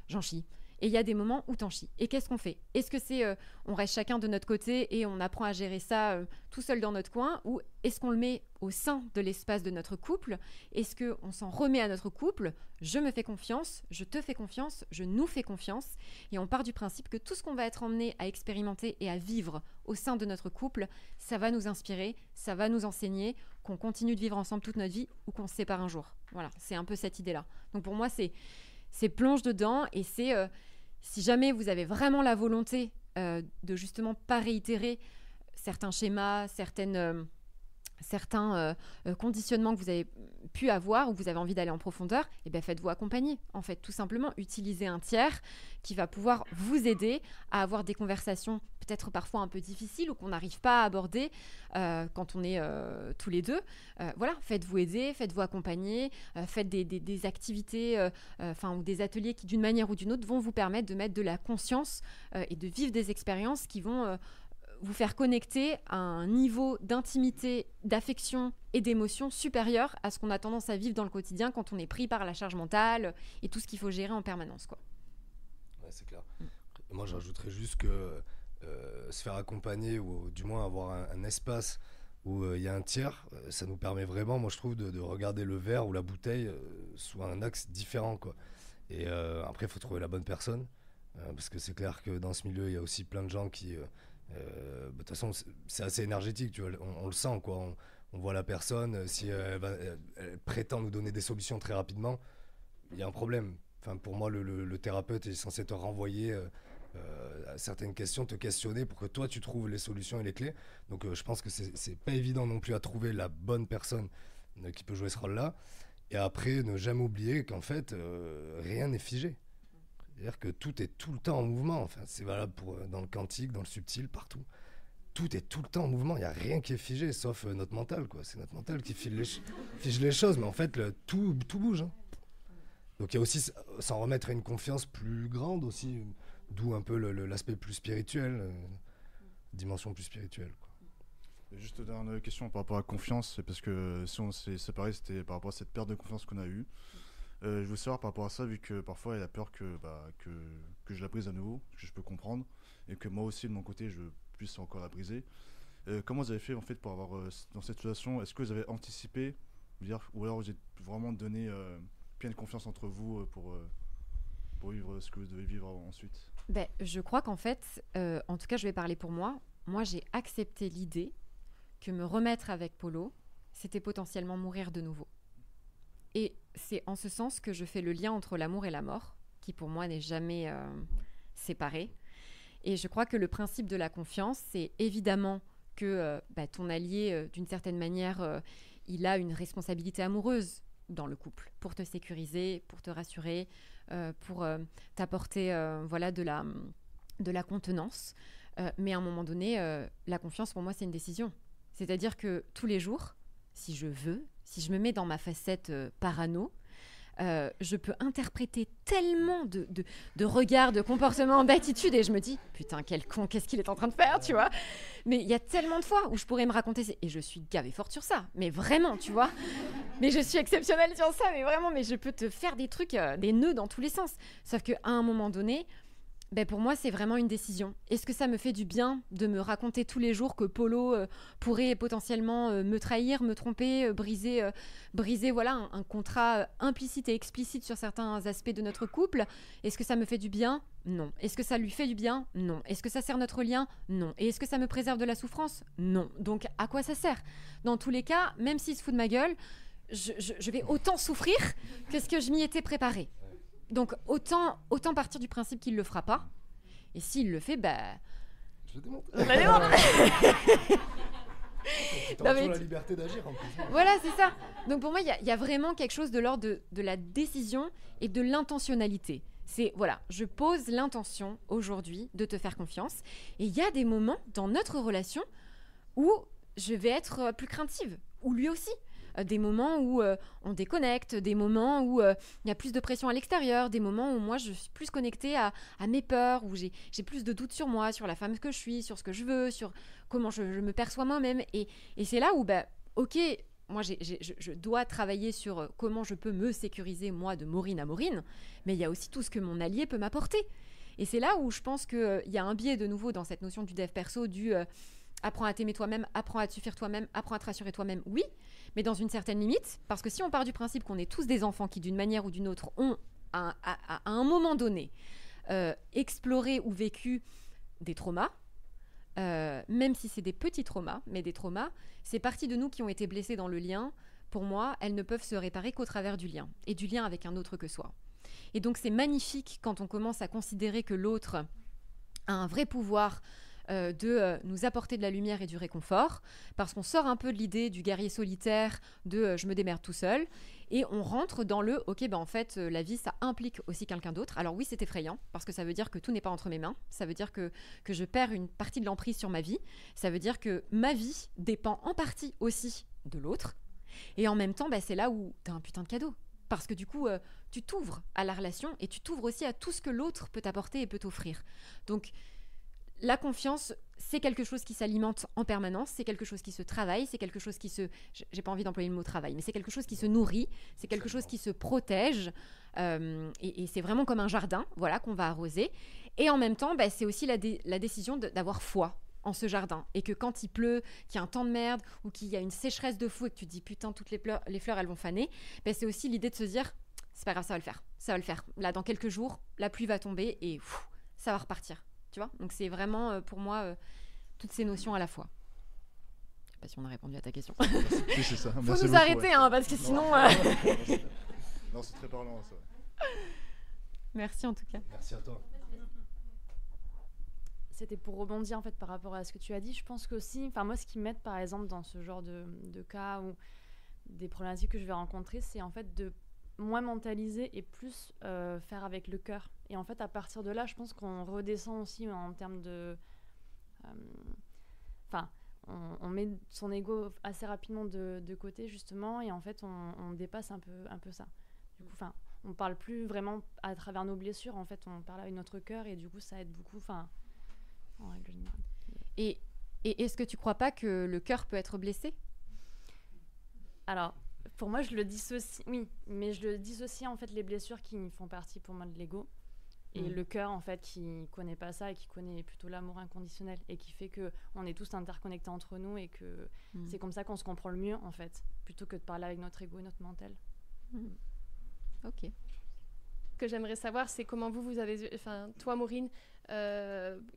j'en chie. Et il y a des moments où t'en chies. Et qu'est-ce qu'on fait ? Est-ce que c'est on reste chacun de notre côté et on apprend à gérer ça tout seul dans notre coin ? Ou est-ce qu'on le met au sein de l'espace de notre couple ? Est-ce qu'on s'en remet à notre couple ? Je me fais confiance, je te fais confiance, je nous fais confiance. Et on part du principe que tout ce qu'on va être emmené à expérimenter et à vivre au sein de notre couple, ça va nous inspirer, ça va nous enseigner qu'on continue de vivre ensemble toute notre vie ou qu'on se sépare un jour. Voilà, c'est un peu cette idée-là. Donc pour moi, c'est plonge dedans et c'est... si jamais vous avez vraiment la volonté de justement pas réitérer certains schémas, certains conditionnements que vous avez pu avoir ou que vous avez envie d'aller en profondeur, faites-vous accompagner. En fait, tout simplement, utilisez un tiers qui va pouvoir vous aider à avoir des conversations peut-être parfois un peu difficiles ou qu'on n'arrive pas à aborder quand on est tous les deux. Voilà, faites-vous aider, faites-vous accompagner, faites des activités ou des ateliers qui, d'une manière ou d'une autre, vont vous permettre de mettre de la conscience et de vivre des expériences qui vont... vous faire connecter à un niveau d'intimité, d'affection et d'émotion supérieur à ce qu'on a tendance à vivre dans le quotidien quand on est pris par la charge mentale et tout ce qu'il faut gérer en permanence, quoi. Ouais, c'est clair. Et moi, je rajouterais juste que se faire accompagner ou du moins avoir un espace où il y a un tiers, ça nous permet vraiment, moi je trouve, de regarder le verre ou la bouteille sous un axe différent, quoi. Et après, il faut trouver la bonne personne. Parce que c'est clair que dans ce milieu, il y a aussi plein de gens qui... de toute façon, c'est assez énergétique, tu vois, on le sent, quoi. On voit la personne, si elle prétend nous donner des solutions très rapidement, il y a un problème. Enfin, pour moi, le thérapeute est censé te renvoyer à certaines questions, te questionner pour que toi, tu trouves les solutions et les clés. Donc, je pense que c'est pas évident non plus à trouver la bonne personne qui peut jouer ce rôle-là. Et après, ne jamais oublier qu'en fait, rien n'est figé. C'est-à-dire que tout est tout le temps en mouvement. Enfin, c'est valable dans le quantique, dans le subtil, partout. Tout est tout le temps en mouvement. Il n'y a rien qui est figé, sauf notre mental, quoi. C'est notre mental qui fige les choses. Mais en fait, tout bouge. Hein. Donc il y a aussi s'en remettre à une confiance plus grande aussi. D'où un peu l'aspect plus spirituel, dimension plus spirituelle, quoi. Et juste une dernière question par rapport à la confiance. C'est parce que si on s'est séparés, c'était par rapport à cette perte de confiance qu'on a eue. Je veux savoir par rapport à ça, vu que parfois elle a peur que je la brise à nouveau, que je peux comprendre, et que moi aussi de mon côté je puisse encore la briser. Comment vous avez fait en fait pour avoir dans cette situation? Est-ce que vous avez anticipé, ou alors vous avez vraiment donné pleine confiance entre vous pour vivre ce que vous devez vivre ensuite? Je crois qu'en fait, en tout cas je vais parler pour moi, j'ai accepté l'idée que me remettre avec Polo, c'était potentiellement mourir de nouveau. Et c'est en ce sens que je fais le lien entre l'amour et la mort, qui pour moi n'est jamais séparé. Et je crois que le principe de la confiance, c'est évidemment que ton allié, d'une certaine manière, il a une responsabilité amoureuse dans le couple, pour te sécuriser, pour te rassurer, pour t'apporter de la contenance. Mais à un moment donné, la confiance, pour moi, c'est une décision. C'est-à-dire que tous les jours, si je veux, si je me mets dans ma facette parano, je peux interpréter tellement de regards, de comportements, d'attitudes, et je me dis, putain, quel con, qu'est-ce qu'il est en train de faire, tu vois? Mais il y a tellement de fois où je pourrais me raconter, et je suis gavée forte sur ça, mais vraiment, tu vois? Mais je suis exceptionnelle sur ça, mais vraiment, mais je peux te faire des trucs, des nœuds dans tous les sens. Sauf qu'à un moment donné, pour moi, c'est vraiment une décision. Est-ce que ça me fait du bien de me raconter tous les jours que Polo pourrait potentiellement me trahir, me tromper, briser voilà, un contrat implicite et explicite sur certains aspects de notre couple? Est-ce que ça me fait du bien? Non. Est-ce que ça lui fait du bien? Non. Est-ce que ça sert notre lien? Non. Et est-ce que ça me préserve de la souffrance? Non. Donc, à quoi ça sert? Dans tous les cas, même s'il se fout de ma gueule, je vais autant souffrir que ce que je m'y étais préparée. Donc, autant partir du principe qu'il ne le fera pas. Et s'il le fait, je le démontre. On la démontre. Tu as la liberté d'agir en plus. Voilà, c'est ça. Donc, pour moi, il y a vraiment quelque chose de l'ordre de la décision et de l'intentionnalité. C'est, voilà, je pose l'intention aujourd'hui de te faire confiance. Et il y a des moments dans notre relation où je vais être plus craintive, ou lui aussi. Des moments où on déconnecte, des moments où il y a plus de pression à l'extérieur, des moments où moi je suis plus connectée à mes peurs, où j'ai plus de doutes sur moi, sur la femme que je suis, sur ce que je veux, sur comment je me perçois moi-même. Et c'est là où, ok, moi je dois travailler sur comment je peux me sécuriser moi de Maureen à Maureen, mais il y a aussi tout ce que mon allié peut m'apporter. Et c'est là où je pense qu'il y a un biais de nouveau dans cette notion du dev perso, du apprends à t'aimer toi-même, apprends à te suffire toi-même, apprends à te rassurer toi-même, oui, mais dans une certaine limite, parce que si on part du principe qu'on est tous des enfants qui, d'une manière ou d'une autre, ont, à un moment donné, exploré ou vécu des traumas, même si c'est des petits traumas, mais des traumas, c'est parties de nous qui ont été blessées dans le lien. Pour moi, elles ne peuvent se réparer qu'au travers du lien, et du lien avec un autre que soi. Et donc, c'est magnifique quand on commence à considérer que l'autre a un vrai pouvoir de nous apporter de la lumière et du réconfort, parce qu'on sort un peu de l'idée du guerrier solitaire, de je me démerde tout seul, et on rentre dans le ok, en fait, la vie, ça implique aussi quelqu'un d'autre. Alors oui, c'est effrayant, parce que ça veut dire que tout n'est pas entre mes mains, ça veut dire que je perds une partie de l'emprise sur ma vie, ça veut dire que ma vie dépend en partie aussi de l'autre, et en même temps, c'est là où t'as un putain de cadeau. Parce que du coup, tu t'ouvres à la relation, et tu t'ouvres aussi à tout ce que l'autre peut t'apporter et peut t'offrir. Donc, la confiance, c'est quelque chose qui s'alimente en permanence, c'est quelque chose qui se travaille, c'est quelque chose qui se... J'ai pas envie d'employer le mot travail, mais c'est quelque chose qui se nourrit, c'est quelque chose qui se protège, et c'est vraiment comme un jardin, voilà, qu'on va arroser. Et en même temps, c'est aussi la décision d'avoir foi en ce jardin, et que quand il pleut, qu'il y a un temps de merde, ou qu'il y a une sécheresse de fou, et que tu te dis putain, toutes les fleurs elles vont faner, c'est aussi l'idée de se dire c'est pas grave, ça va le faire. Là, dans quelques jours, la pluie va tomber et ça va repartir, tu vois. Donc c'est vraiment pour moi toutes ces notions à la fois. Je sais pas si on a répondu à ta question. Oui, c'est ça. Faut Merci nous beaucoup, arrêter, ouais. hein, parce que sinon. Non, c'est très parlant ça. Merci en tout cas. Merci à toi. C'était pour rebondir en fait par rapport à ce que tu as dit. Je pense qu'aussi, enfin moi, ce qui m'aide par exemple dans ce genre de cas ou des problématiques que je vais rencontrer, c'est en fait de moins mentaliser et plus faire avec le cœur. Et en fait, à partir de là, je pense qu'on redescend aussi en termes de... Enfin, on met son ego assez rapidement de côté justement, et en fait, on dépasse un peu ça. Du coup, enfin, on parle plus vraiment à travers nos blessures. En fait, on parle avec notre cœur, et du coup, ça aide beaucoup. Enfin, en règle générale. Et est-ce que tu crois pas que le cœur peut être blessé ? Alors, pour moi, je le dissocie, oui, mais je le dissocie en fait les blessures qui font partie pour moi de l'ego et le cœur en fait qui connaît pas ça et qui connaît plutôt l'amour inconditionnel et qui fait que on est tous interconnectés entre nous et que c'est comme ça qu'on se comprend le mieux en fait, plutôt que de parler avec notre ego et notre mental. Ok. Ce que j'aimerais savoir, c'est comment vous avez, enfin toi Maureen,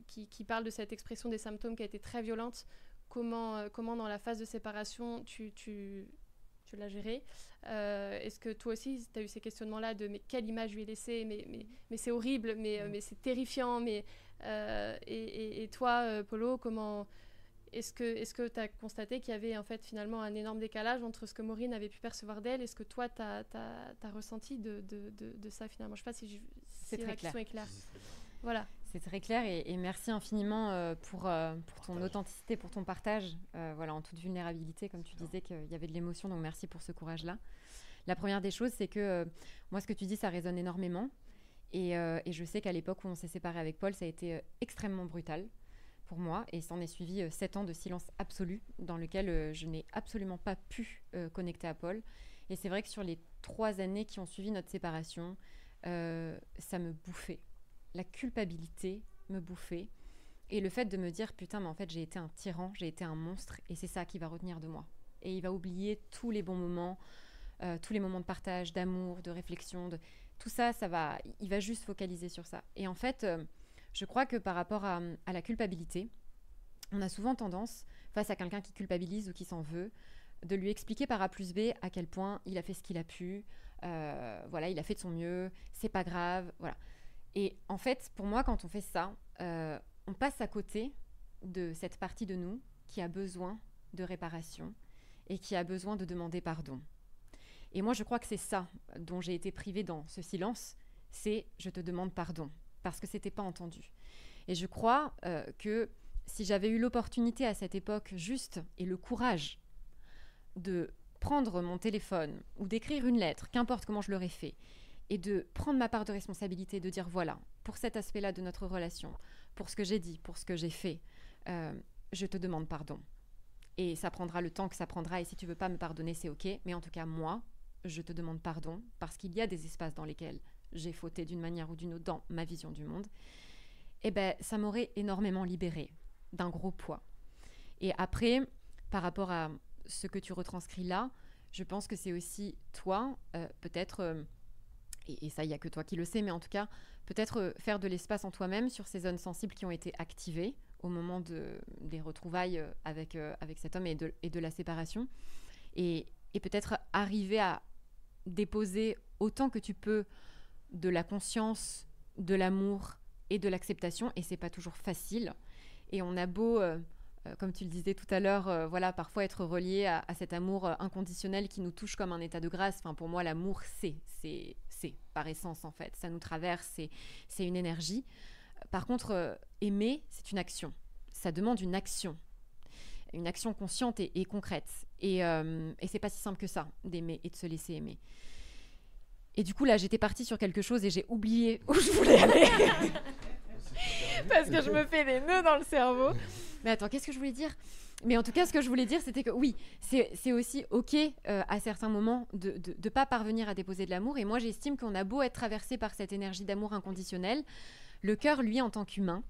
qui parle de cette expression des symptômes qui a été très violente, comment dans la phase de séparation tu l'as géré. Est-ce que toi aussi tu as eu ces questionnements-là de mais quelle image je lui ai laissée, mais c'est horrible, mais c'est terrifiant, et toi Polo, comment est-ce que tu as constaté qu'il y avait en fait finalement un énorme décalage entre ce que Maureen avait pu percevoir d'elle et ce que toi tu as ressenti de ça finalement? Je sais pas si la question est claire. Voilà. C'est très clair et merci infiniment pour ton authenticité, pour ton partage, voilà, en toute vulnérabilité, comme tu disais qu'il y avait de l'émotion, donc merci pour ce courage-là. La première des choses, c'est que moi, ce que tu dis, ça résonne énormément, et je sais qu'à l'époque où on s'est séparés avec Paul, ça a été extrêmement brutal pour moi, et s'en est suivi 7 ans de silence absolu, dans lequel je n'ai absolument pas pu connecter à Paul, et c'est vrai que sur les 3 années qui ont suivi notre séparation, ça me bouffait. La culpabilité me bouffait, et le fait de me dire putain mais en fait j'ai été un tyran, j'ai été un monstre, et c'est ça qui va retenir de moi, et il va oublier tous les bons moments, tous les moments de partage, d'amour, de réflexion, tout ça, il va juste focaliser sur ça. Et en fait je crois que par rapport à la culpabilité, on a souvent tendance, face à quelqu'un qui culpabilise ou qui s'en veut, de lui expliquer par A plus B à quel point il a fait ce qu'il a pu, voilà, il a fait de son mieux, c'est pas grave, voilà. Et en fait, pour moi, quand on fait ça, on passe à côté de cette partie de nous qui a besoin de réparation et qui a besoin de demander pardon. Et moi, je crois que c'est ça dont j'ai été privée dans ce silence, c'est « je te demande pardon », parce que c'était pas entendu. Et je crois que si j'avais eu l'opportunité à cette époque juste et le courage de prendre mon téléphone ou d'écrire une lettre, qu'importe comment je l'aurais fait, et de prendre ma part de responsabilité, de dire voilà, pour cet aspect-là de notre relation, pour ce que j'ai dit, pour ce que j'ai fait, je te demande pardon. Et ça prendra le temps que ça prendra, et si tu veux pas me pardonner, c'est ok, mais en tout cas, moi, je te demande pardon, parce qu'il y a des espaces dans lesquels j'ai fauté d'une manière ou d'une autre dans ma vision du monde, et ben ça m'aurait énormément libérée d'un gros poids. Et après, par rapport à ce que tu retranscris là, je pense que c'est aussi toi, peut-être... et ça, il n'y a que toi qui le sais, mais en tout cas, peut-être faire de l'espace en toi-même sur ces zones sensibles qui ont été activées au moment des retrouvailles avec cet homme et de la séparation. Et peut-être arriver à déposer autant que tu peux de la conscience, de l'amour et de l'acceptation. Et ce n'est pas toujours facile. Et on a beau, comme tu le disais tout à l'heure, voilà, parfois être relié à cet amour inconditionnel qui nous touche comme un état de grâce. Enfin, pour moi, l'amour, c'est par essence, en fait. Ça nous traverse, c'est une énergie. Par contre, aimer, c'est une action. Ça demande une action consciente et concrète. Et c'est pas si simple que ça, d'aimer et de se laisser aimer. Et du coup, là, j'étais partie sur quelque chose et j'ai oublié où je voulais aller. Parce que je me fais des nœuds dans le cerveau. Mais attends, qu'est-ce que je voulais dire ? Mais en tout cas, ce que je voulais dire, c'était que oui, c'est aussi OK à certains moments de ne pas parvenir à déposer de l'amour. Et moi, j'estime qu'on a beau être traversé par cette énergie d'amour inconditionnel, le cœur, lui, en tant qu'humain,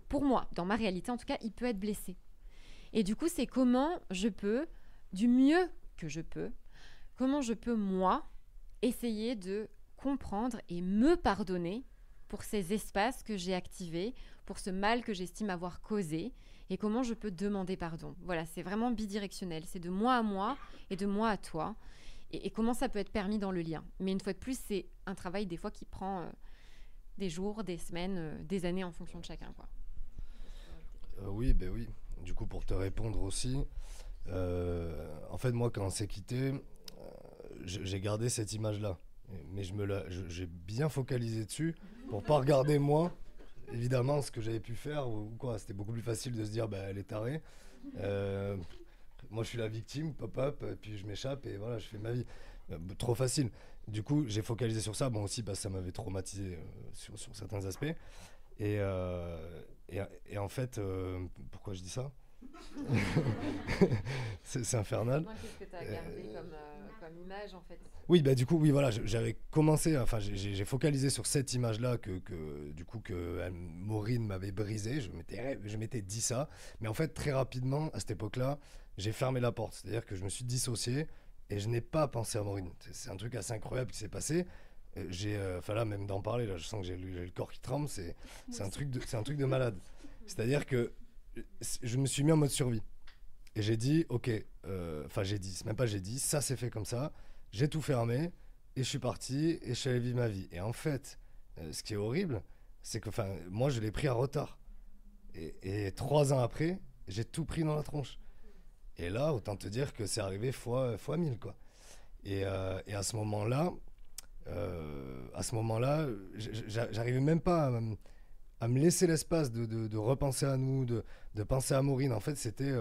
pour moi, dans ma réalité en tout cas, il peut être blessé. Et du coup, c'est comment je peux, du mieux que je peux, comment je peux, moi, essayer de comprendre et me pardonner pour ces espaces que j'ai activés, pour ce mal que j'estime avoir causé, et comment je peux demander pardon. Voilà, c'est vraiment bidirectionnel. C'est de moi à moi et de moi à toi. Et comment ça peut être permis dans le lien. Mais une fois de plus, c'est un travail des fois qui prend des jours, des semaines, des années en fonction de chacun, quoi. Oui. Du coup, pour te répondre aussi, en fait, moi, quand on s'est quitté, j'ai gardé cette image-là. Mais j'ai bien focalisé dessus pour pas regarder moi, évidemment, ce que j'avais pu faire ou quoi. C'était beaucoup plus facile de se dire, elle est tarée. Moi, je suis la victime, pop-up, puis je m'échappe et voilà, je fais ma vie. Trop facile. Du coup, j'ai focalisé sur ça, aussi parce que ça m'avait traumatisé sur certains aspects. Et en fait, pourquoi je dis ça? C'est infernal. Qu'est-ce que tu as gardé comme image, en fait? Oui, du coup, voilà, j'avais commencé, j'ai focalisé sur cette image-là que Maureen m'avait brisée. Je m'étais dit ça, mais en fait, très rapidement, à cette époque-là, j'ai fermé la porte. C'est-à-dire que je me suis dissocié et je n'ai pas pensé à Maureen. C'est un truc assez incroyable qui s'est passé. Là, même d'en parler, là, je sens que j'ai le corps qui tremble. C'est un truc de malade. C'est-à-dire que je me suis mis en mode survie. Et j'ai dit, ça s'est fait comme ça. J'ai tout fermé et je suis parti et je suis allé vivre ma vie. Et en fait, ce qui est horrible, c'est que moi, je l'ai pris à retard. Et 3 ans après, j'ai tout pris dans la tronche. Et là, autant te dire que c'est arrivé fois 1000, quoi. Et à ce moment-là, j'arrivais même pas à me laisser l'espace de repenser à nous, de penser à Maureen. En fait, c'était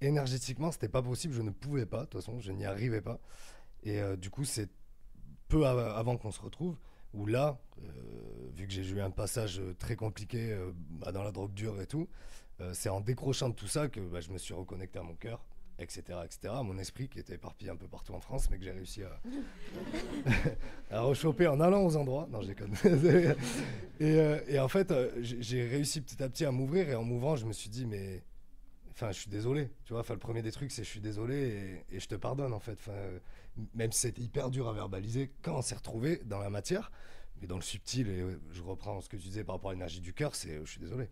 énergétiquement, c'était pas possible. Je ne pouvais pas, de toute façon, je n'y arrivais pas. Et du coup, c'est peu avant qu'on se retrouve, où là, vu que j'ai eu un passage très compliqué dans la drogue dure et tout, c'est en décrochant de tout ça que je me suis reconnecté à mon cœur, etc., à mon esprit qui était éparpillé un peu partout en France, mais que j'ai réussi à rechoper en allant aux endroits. Non, je déconne. Et en fait, j'ai réussi petit à petit à m'ouvrir, et en m'ouvrant, je me suis dit, mais... je suis désolé, tu vois. Le premier des trucs, c'est je suis désolé et je te pardonne, en fait. Même si c'était hyper dur à verbaliser quand on s'est retrouvé dans la matière, mais dans le subtil, et je reprends ce que tu disais par rapport à l'énergie du cœur, c'est je suis désolé.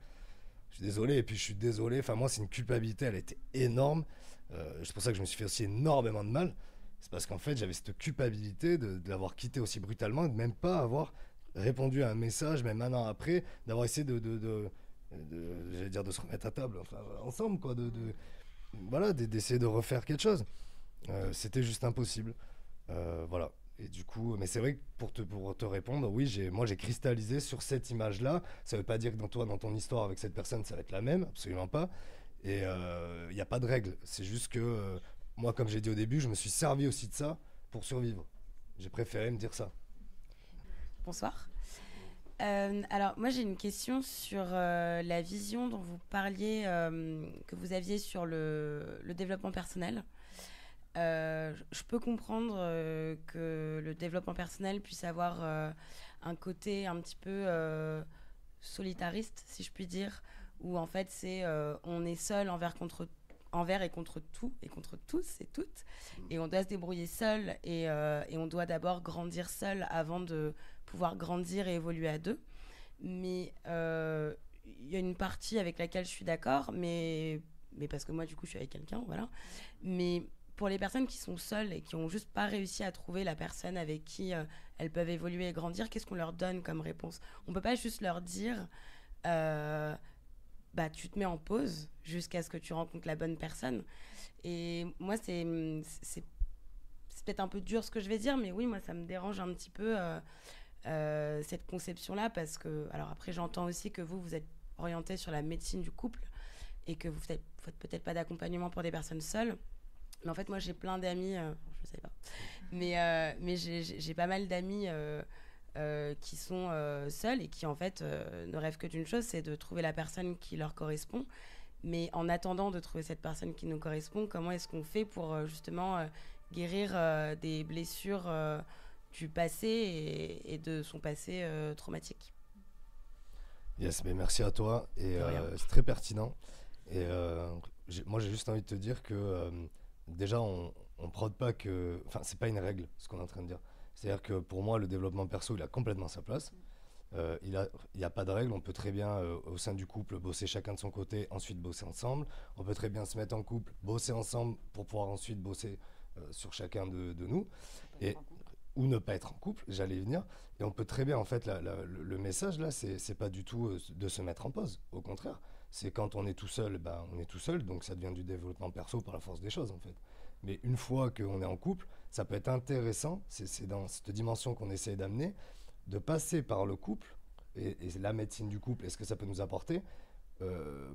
Je suis désolé, et puis je suis désolé. Moi, c'est une culpabilité, elle était énorme. C'est pour ça que je me suis fait aussi énormément de mal. C'est parce qu'en fait, j'avais cette culpabilité de l'avoir quitté aussi brutalement, et de même pas avoir répondu à un message, même un an après, d'avoir essayé j'allais dire de se remettre à table, ensemble, quoi, d'essayer de refaire quelque chose. C'était juste impossible. Voilà. Et du coup, mais c'est vrai que pour te répondre, oui, moi j'ai cristallisé sur cette image-là. Ça veut pas dire que dans ton histoire avec cette personne, ça va être la même, absolument pas. Et il n'y a pas de règle. C'est juste que moi, comme j'ai dit au début, je me suis servi aussi de ça pour survivre. J'ai préféré me dire ça. Bonsoir. Alors, moi, j'ai une question sur la vision dont vous parliez, que vous aviez sur le développement personnel. Je peux comprendre que le développement personnel puisse avoir un côté un petit peu solitariste, si je puis dire, où en fait, on est seul envers et contre tout, et contre tous et toutes, et on doit se débrouiller seul, et on doit d'abord grandir seul avant de pouvoir grandir et évoluer à deux. Mais il y a une partie avec laquelle je suis d'accord, mais parce que moi, du coup, je suis avec quelqu'un, voilà. Mais pour les personnes qui sont seules et qui n'ont juste pas réussi à trouver la personne avec qui elles peuvent évoluer et grandir, qu'est-ce qu'on leur donne comme réponse? On ne peut pas juste leur dire tu te mets en pause jusqu'à ce que tu rencontres la bonne personne. Et moi, c'est peut-être un peu dur ce que je vais dire, mais oui, moi, ça me dérange un petit peu cette conception-là, parce que, alors après, j'entends aussi que vous êtes orienté sur la médecine du couple et que vous faites peut-être pas d'accompagnement pour des personnes seules. Mais en fait, moi, j'ai plein d'amis, je ne sais pas, mais j'ai pas mal d'amis qui sont seuls et qui, en fait, ne rêvent que d'une chose, c'est de trouver la personne qui leur correspond. Mais en attendant de trouver cette personne qui nous correspond, comment est-ce qu'on fait pour justement guérir des blessures du passé et de son passé traumatique? Yes, mais merci à toi. Et c'est très pertinent. Et moi, j'ai juste envie de te dire que déjà, on prône pas que... Enfin, c'est pas une règle, ce qu'on est en train de dire. C'est-à-dire que pour moi, le développement perso, il a complètement sa place. Il n'y a pas de règle, on peut très bien, au sein du couple, bosser chacun de son côté, ensuite bosser ensemble. On peut très bien se mettre en couple, bosser ensemble pour pouvoir ensuite bosser sur chacun de nous. Ou ne pas être en couple, j'allais y venir. Et on peut très bien, en fait, le message là, c'est pas du tout de se mettre en pause. Au contraire, c'est quand on est tout seul, on est tout seul, donc ça devient du développement perso par la force des choses, en fait. Mais une fois qu'on est en couple, ça peut être intéressant, c'est dans cette dimension qu'on essaie d'amener, de passer par le couple et la médecine du couple et ce que ça peut nous apporter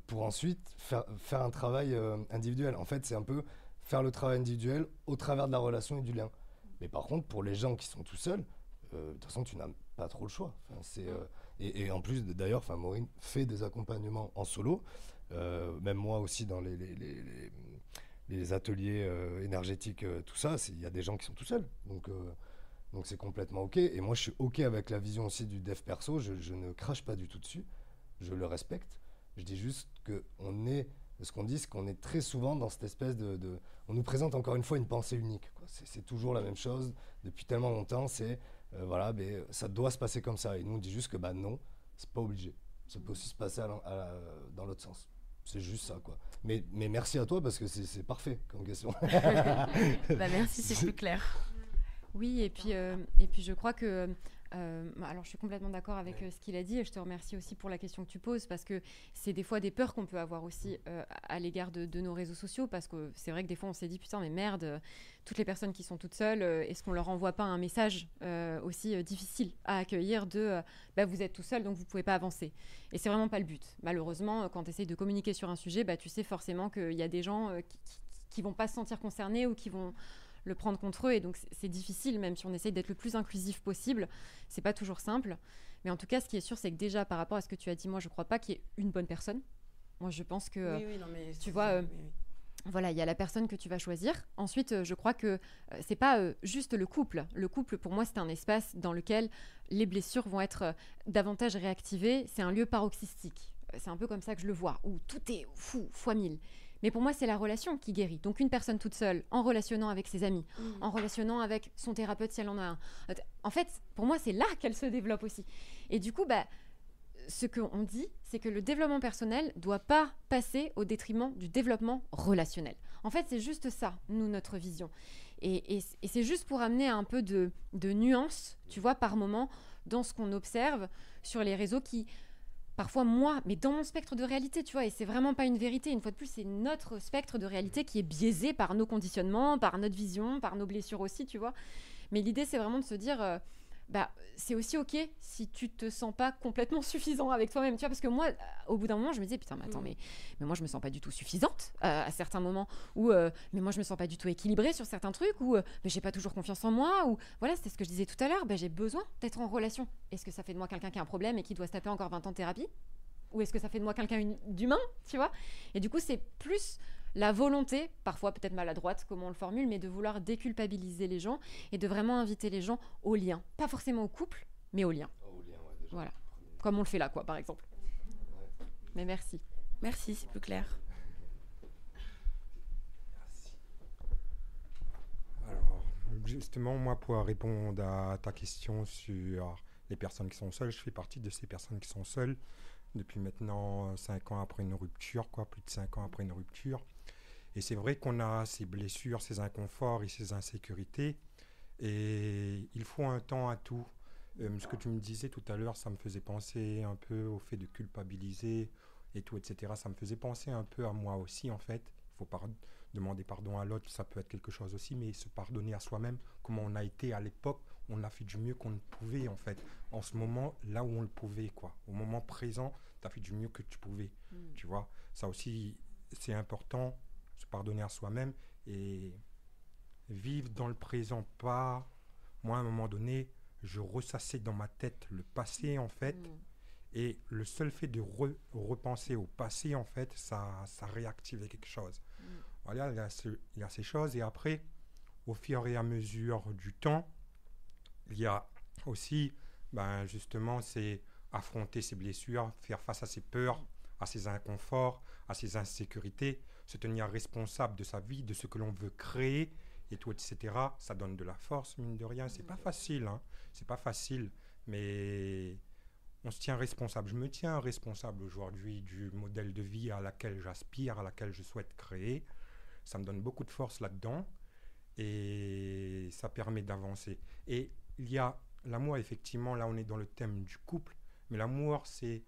pour ensuite faire un travail individuel. En fait, c'est un peu faire le travail individuel au travers de la relation et du lien. Mais par contre, pour les gens qui sont tout seuls, de toute façon, tu n'as pas trop le choix. Et en plus, d'ailleurs, Maureen fait des accompagnements en solo. Même moi aussi, dans les ateliers énergétiques, tout ça, il y a des gens qui sont tout seuls. Donc c'est complètement OK. Et moi, je suis OK avec la vision aussi du dev perso. Je ne crache pas du tout dessus. Je le respecte. Je dis juste ce qu'on dit, c'est qu'on est très souvent dans cette espèce on nous présente encore une fois une pensée unique, quoi. C'est toujours la même chose. Depuis tellement longtemps, ça doit se passer comme ça. Et nous, on dit juste que non, c'est pas obligé. Ça peut aussi se passer dans l'autre sens. C'est juste ça, quoi. Mais merci à toi parce que c'est parfait comme question. Merci, c'est plus clair. Oui, et puis je crois que... alors, je suis complètement d'accord avec ce qu'il a dit et je te remercie aussi pour la question que tu poses parce que c'est des fois des peurs qu'on peut avoir aussi à l'égard de nos réseaux sociaux parce que c'est vrai que des fois, on s'est dit « Putain, mais merde, toutes les personnes qui sont toutes seules, est-ce qu'on leur envoie pas un message aussi difficile à accueillir de vous êtes tout seul, donc vous pouvez pas avancer ». Et c'est vraiment pas le but. Malheureusement, quand tu essayes de communiquer sur un sujet, tu sais forcément qu'il y a des gens qui vont pas se sentir concernés ou qui vont le prendre contre eux et donc c'est difficile même si on essaye d'être le plus inclusif possible, c'est pas toujours simple, mais en tout cas ce qui est sûr c'est que déjà par rapport à ce que tu as dit, moi je crois pas qu'il y ait une bonne personne. Moi je pense que tu vois voilà, il y a la personne que tu vas choisir. Ensuite, je crois que c'est pas juste le couple. Le couple, pour moi, c'est un espace dans lequel les blessures vont être davantage réactivées. C'est un lieu paroxystique. C'est un peu comme ça que je le vois, où tout est fou, fois 1000. Mais pour moi, c'est la relation qui guérit. Donc, une personne toute seule, en relationnant avec ses amis, en relationnant avec son thérapeute si elle en a un. En fait, pour moi, c'est là qu'elle se développe aussi. Et du coup, ce qu'on dit, c'est que le développement personnel ne doit pas passer au détriment du développement relationnel. En fait, c'est juste ça, nous, notre vision. Et c'est juste pour amener un peu de nuance, tu vois, par moment, dans ce qu'on observe sur les réseaux qui... Parfois, mais dans mon spectre de réalité, tu vois, et c'est vraiment pas une vérité. Une fois de plus, c'est notre spectre de réalité qui est biaisé par nos conditionnements, par notre vision, par nos blessures aussi, tu vois. Mais l'idée, c'est vraiment de se dire, c'est aussi OK si tu te sens pas complètement suffisant avec toi-même, tu vois, parce que moi, au bout d'un moment, je me disais, putain, mais attends, mais moi, je me sens pas du tout suffisante à certains moments, ou mais moi, je me sens pas du tout équilibrée sur certains trucs, ou mais j'ai pas toujours confiance en moi, ou voilà, c'était ce que je disais tout à l'heure, j'ai besoin d'être en relation. Est-ce que ça fait de moi quelqu'un qui a un problème et qui doit se taper encore 20 ans de thérapie, ou est-ce que ça fait de moi quelqu'un d'humain, tu vois? Et du coup, c'est plus la volonté, parfois peut-être maladroite, comment on le formule, mais de vouloir déculpabiliser les gens et de vraiment inviter les gens au lien. Pas forcément au couple, mais au lien. Voilà. Comme on le fait là, quoi, par exemple. Ouais. Mais merci. Merci, c'est plus clair. Merci. Alors, justement, moi, pour répondre à ta question sur les personnes qui sont seules, je fais partie de ces personnes qui sont seules depuis maintenant 5 ans après une rupture, plus de 5 ans après une rupture. Et c'est vrai qu'on a ces blessures, ces inconforts et ces insécurités. Et il faut un temps à tout. Ce que tu me disais tout à l'heure, ça me faisait penser un peu au fait de culpabiliser et tout, etc. Ça me faisait penser un peu à moi aussi, en fait. Il faut demander pardon à l'autre, ça peut être quelque chose aussi, mais se pardonner à soi-même, comment on a été à l'époque, on a fait du mieux qu'on pouvait, en fait. En ce moment, là où on le pouvait, quoi. Au moment présent, tu as fait du mieux que tu pouvais, tu vois. Ça aussi, c'est important, se pardonner à soi-même et vivre dans le présent. Pas, moi, à un moment donné, je ressassais dans ma tête le passé, en fait. Et le seul fait de repenser au passé, en fait, ça réactivait quelque chose. Voilà, il y a ces choses. Et après, au fur et à mesure du temps, il y a aussi, justement, c'est affronter ses blessures, faire face à ses peurs, à ses inconforts, à ses insécurités, se tenir responsable de sa vie, de ce que l'on veut créer et tout, etc. Ça donne de la force, mine de rien. C'est pas facile, hein. C'est pas facile, mais on se tient responsable. Je me tiens responsable aujourd'hui du modèle de vie à laquelle j'aspire, à laquelle je souhaite créer. Ça me donne beaucoup de force là-dedans et ça permet d'avancer. Et il y a l'amour, effectivement, là on est dans le thème du couple, mais l'amour c'est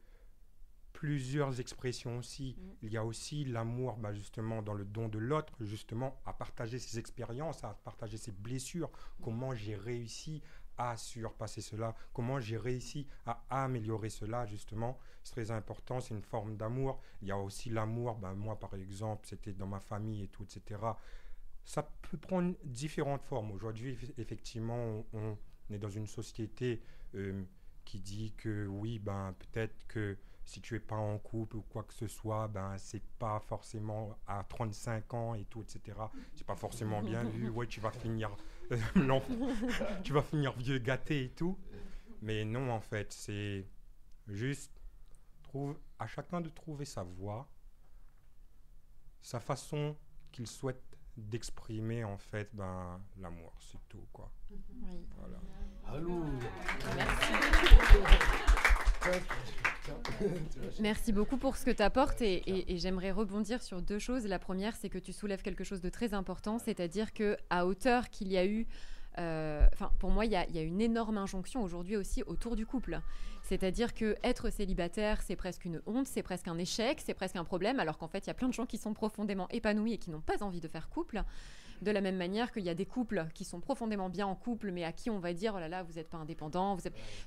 plusieurs expressions aussi. Il y a aussi l'amour justement dans le don de l'autre, justement à partager ses expériences, à partager ses blessures, comment j'ai réussi à surpasser cela, comment j'ai réussi à améliorer cela, justement, c'est très important, c'est une forme d'amour. Il y a aussi l'amour, moi par exemple, c'était dans ma famille et tout, etc. Ça peut prendre différentes formes. Aujourd'hui, effectivement, on est dans une société qui dit que oui, peut-être que si tu n'es pas en couple ou quoi que ce soit, c'est pas forcément à 35 ans et tout, etc. C'est pas forcément bien vu. Ouais, tu vas finir tu vas finir vieux gâté et tout. Mais non, en fait, c'est juste à chacun de trouver sa voie, sa façon qu'il souhaite d'exprimer en fait l'amour, c'est tout quoi. Oui. Voilà. Allô. Merci beaucoup pour ce que tu apportes et j'aimerais rebondir sur deux choses. La première, c'est que tu soulèves quelque chose de très important, c'est-à-dire qu'à hauteur qu'il y a eu, pour moi, il y a une énorme injonction aujourd'hui aussi autour du couple. C'est-à-dire qu'être célibataire, c'est presque une honte, c'est presque un échec, c'est presque un problème, alors qu'en fait, il y a plein de gens qui sont profondément épanouis et qui n'ont pas envie de faire couple. De la même manière qu'il y a des couples qui sont profondément bien en couple, mais à qui on va dire « Oh là là, vous n'êtes pas indépendant. »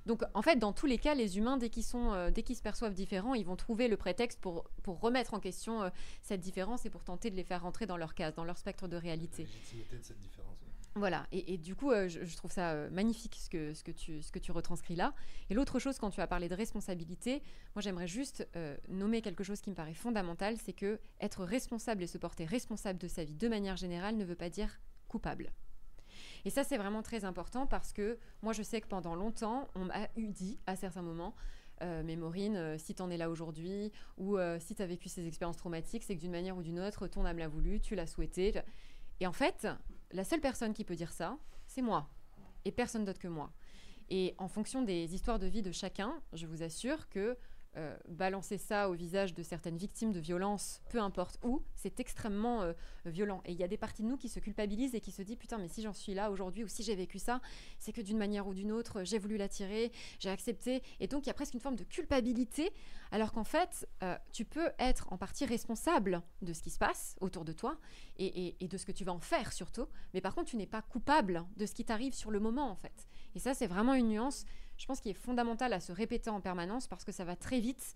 Donc, en fait, dans tous les cas, les humains, dès qu'ils se perçoivent différents, ils vont trouver le prétexte pour remettre en question cette différence et pour tenter de les faire rentrer dans leur case, dans leur spectre de réalité. La légitimité de cette différence. Voilà, et du coup, je trouve ça magnifique ce que tu retranscris là. Et l'autre chose, quand tu as parlé de responsabilité, moi j'aimerais juste nommer quelque chose qui me paraît fondamental, c'est que être responsable et se porter responsable de sa vie de manière générale ne veut pas dire coupable. Et ça, c'est vraiment très important parce que moi, je sais que pendant longtemps, on m'a dit à certains moments, mais Maureen, si t'en es là aujourd'hui ou si t'as vécu ces expériences traumatiques, c'est que d'une manière ou d'une autre, ton âme l'a voulu, tu l'as souhaité. Et en fait, la seule personne qui peut dire ça, c'est moi. Et personne d'autre que moi. Et en fonction des histoires de vie de chacun, je vous assure que balancer ça au visage de certaines victimes de violences, peu importe où, c'est extrêmement violent. Et il y a des parties de nous qui se culpabilisent et qui se disent « Putain, mais si j'en suis là aujourd'hui ou si j'ai vécu ça, c'est que d'une manière ou d'une autre, j'ai voulu l'attirer, j'ai accepté. » Et donc, il y a presque une forme de culpabilité, alors qu'en fait, tu peux être en partie responsable de ce qui se passe autour de toi et de ce que tu vas en faire surtout. Mais par contre, tu n'es pas coupable de ce qui t'arrive sur le moment, en fait. Et ça, c'est vraiment une nuance, je pense, qui est fondamentale à se répéter en permanence parce que ça va très vite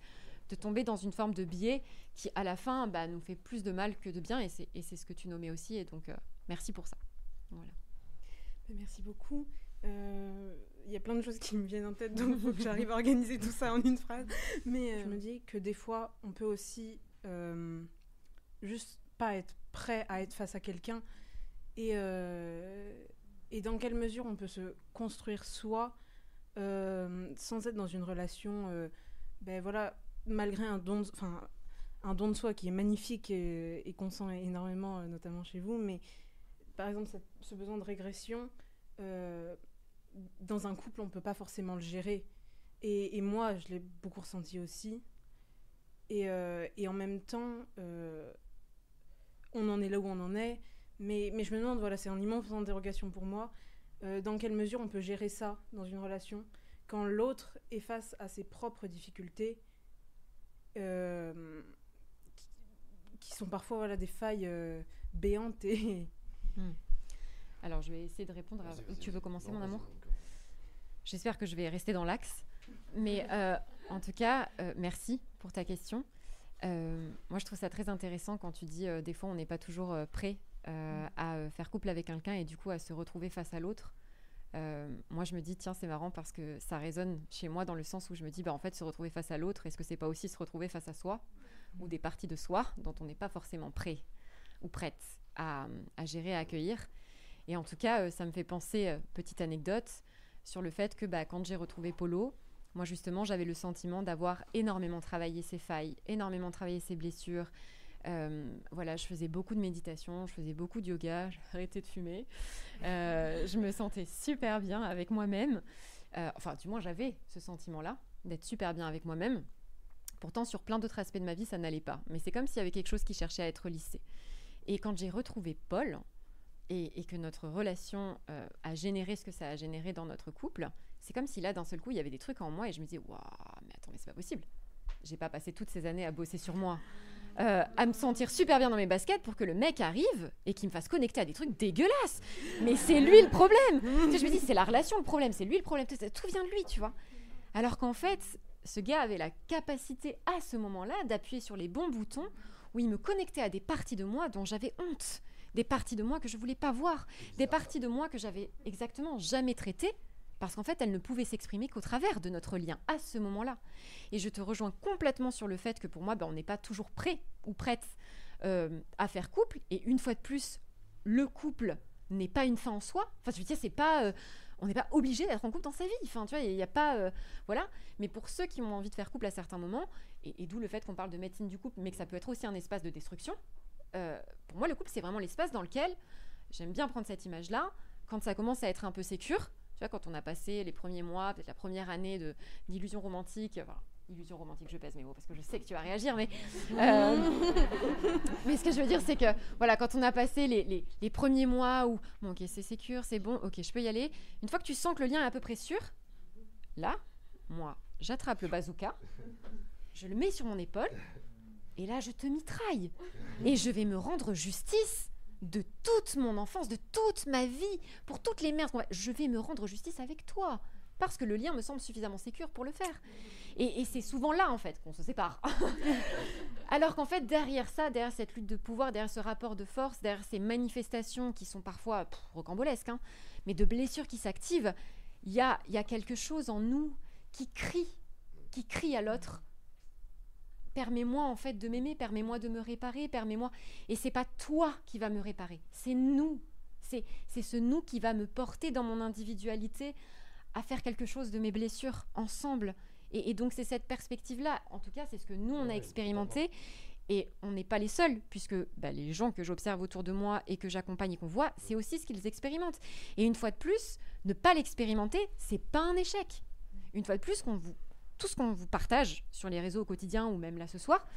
de tomber dans une forme de biais qui, à la fin, nous fait plus de mal que de bien. Et c'est ce que tu nommais aussi. Et donc, merci pour ça. Voilà. Merci beaucoup. Il y a plein de choses qui me viennent en tête, donc il faut que j'arrive à organiser tout ça en une phrase. Mais je me dis que des fois, on peut aussi juste pas être prêt à être face à quelqu'un et dans quelle mesure on peut se construire soi sans être dans une relation malgré un don de soi qui est magnifique et qu'on sent énormément, notamment chez vous, mais par exemple ce besoin de régression dans un couple on peut pas forcément le gérer et moi je l'ai beaucoup ressenti aussi et en même temps on en est là où on en est, mais je me demande, voilà, c'est un immense point d'interrogation pour moi, dans quelle mesure on peut gérer ça dans une relation quand l'autre est face à ses propres difficultés qui sont parfois des failles béantes et... Alors, je vais essayer de répondre. Tu veux commencer, mon amour ? J'espère que je vais rester dans l'axe. Mais en tout cas, merci pour ta question. Moi, je trouve ça très intéressant quand tu dis des fois, on n'est pas toujours prêt à faire couple avec quelqu'un et du coup, à se retrouver face à l'autre. Moi, je me dis, tiens, c'est marrant parce que ça résonne chez moi dans le sens où je me dis, en fait, se retrouver face à l'autre, est-ce que c'est pas aussi se retrouver face à soi ou des parties de soi dont on n'est pas forcément prêt ou prête à gérer, à accueillir. Et en tout cas, ça me fait penser, petite anecdote, sur le fait que quand j'ai retrouvé Polo, moi justement, j'avais le sentiment d'avoir énormément travaillé ses failles, énormément travaillé ses blessures, Voilà, je faisais beaucoup de méditation, je faisais beaucoup de yoga, j'ai arrêté de fumer. Je me sentais super bien avec moi-même. Enfin, du moins, j'avais ce sentiment-là, d'être super bien avec moi-même. Pourtant, sur plein d'autres aspects de ma vie, ça n'allait pas. Mais c'est comme s'il y avait quelque chose qui cherchait à être lissé. Et quand j'ai retrouvé Paul, et que notre relation a généré ce que ça a généré dans notre couple, c'est comme si là, d'un seul coup, il y avait des trucs en moi et je me disais, waouh, mais attends, mais c'est pas possible. J'ai pas passé toutes ces années à bosser sur moi, à me sentir super bien dans mes baskets pour que le mec arrive et qu'il me fasse connecter à des trucs dégueulasses. Mais c'est lui le problème. Tu sais, je me dis, c'est la relation le problème, c'est lui le problème. Tout vient de lui, tu vois. Alors qu'en fait, ce gars avait la capacité à ce moment-là d'appuyer sur les bons boutons où il me connectait à des parties de moi dont j'avais honte. Des parties de moi que je voulais pas voir, des parties de moi que j'avais exactement jamais traitées, parce qu'en fait, elles ne pouvaient s'exprimer qu'au travers de notre lien à ce moment-là. Et je te rejoins complètement sur le fait que pour moi, on n'est pas toujours prêt ou prête à faire couple. Et une fois de plus, le couple n'est pas une fin en soi. Enfin, je veux dire, c'est pas, on n'est pas obligé d'être en couple dans sa vie. Enfin, tu vois, il n'y a pas, voilà. Mais pour ceux qui ont envie de faire couple à certains moments, et d'où le fait qu'on parle de médecine du couple, mais que ça peut être aussi un espace de destruction. Pour moi, le couple, c'est vraiment l'espace dans lequel, j'aime bien prendre cette image-là, quand ça commence à être un peu sécure, tu vois, quand on a passé les premiers mois, peut-être la première année d'illusion romantique, enfin, illusion romantique, je pèse mes mots, parce que je sais que tu vas réagir, mais mais ce que je veux dire, c'est que, voilà, quand on a passé les premiers mois où, bon, ok, c'est sécure, c'est bon, ok, je peux y aller, une fois que tu sens que le lien est à peu près sûr, là, moi, j'attrape le bazooka, je le mets sur mon épaule, et là, je te mitraille. Et je vais me rendre justice de toute mon enfance, de toute ma vie, pour toutes les merdes. Je vais me rendre justice avec toi. Parce que le lien me semble suffisamment sécure pour le faire. Et c'est souvent là, en fait, qu'on se sépare. Alors qu'en fait, derrière ça, derrière cette lutte de pouvoir, derrière ce rapport de force, derrière ces manifestations qui sont parfois rocambolesques, hein, mais de blessures qui s'activent, il y a quelque chose en nous qui crie à l'autre. Permets-moi en fait de m'aimer, permets-moi de me réparer, permets-moi. Et c'est pas toi qui va me réparer, c'est nous. C'est ce nous qui va me porter dans mon individualité à faire quelque chose de mes blessures ensemble. Et donc c'est cette perspective-là, en tout cas c'est ce que nous on a expérimenté. Et on n'est pas les seuls, puisque les gens que j'observe autour de moi et que j'accompagne et qu'on voit, c'est aussi ce qu'ils expérimentent. Et une fois de plus, ne pas l'expérimenter, c'est pas un échec. Une fois de plus, tout ce qu'on vous partage sur les réseaux au quotidien ou même là ce soir,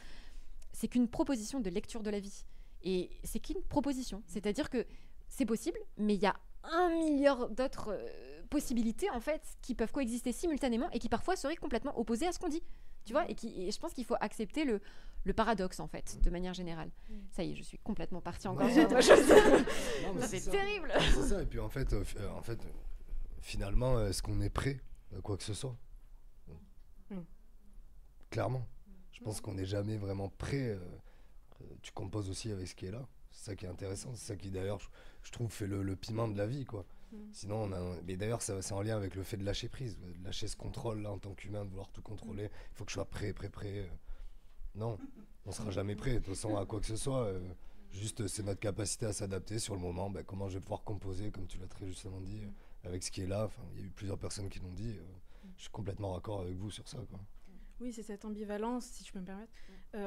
c'est qu'une proposition de lecture de la vie. Et c'est qu'une proposition. C'est-à-dire que c'est possible, mais il y a 1 milliard d'autres possibilités en fait qui peuvent coexister simultanément et qui parfois seraient complètement opposées à ce qu'on dit. Tu vois, et je pense qu'il faut accepter le paradoxe en fait, de manière générale. Ça y est, je suis complètement partie encore sur autre chose. C'est terrible. C'est ça, et puis en fait finalement, est-ce qu'on est prêt à quoi que ce soit ? Clairement. Je pense qu'on n'est jamais vraiment prêt. Tu composes aussi avec ce qui est là. C'est ça qui est intéressant. C'est ça qui, d'ailleurs, je trouve, fait le piment de la vie, quoi. Sinon, mais d'ailleurs, c'est en lien avec le fait de lâcher prise, de lâcher ce contrôle, là, en tant qu'humain, de vouloir tout contrôler. Il faut que je sois prêt. Non, on sera jamais prêt, de toute façon, à quoi que ce soit. Juste, c'est notre capacité à s'adapter sur le moment. Comment je vais pouvoir composer, comme tu l'as très justement dit, avec ce qui est là. Enfin, il y a eu plusieurs personnes qui l'ont dit. Je suis complètement raccord avec vous sur ça, quoi. Oui, c'est cette ambivalence, si je peux me permettre,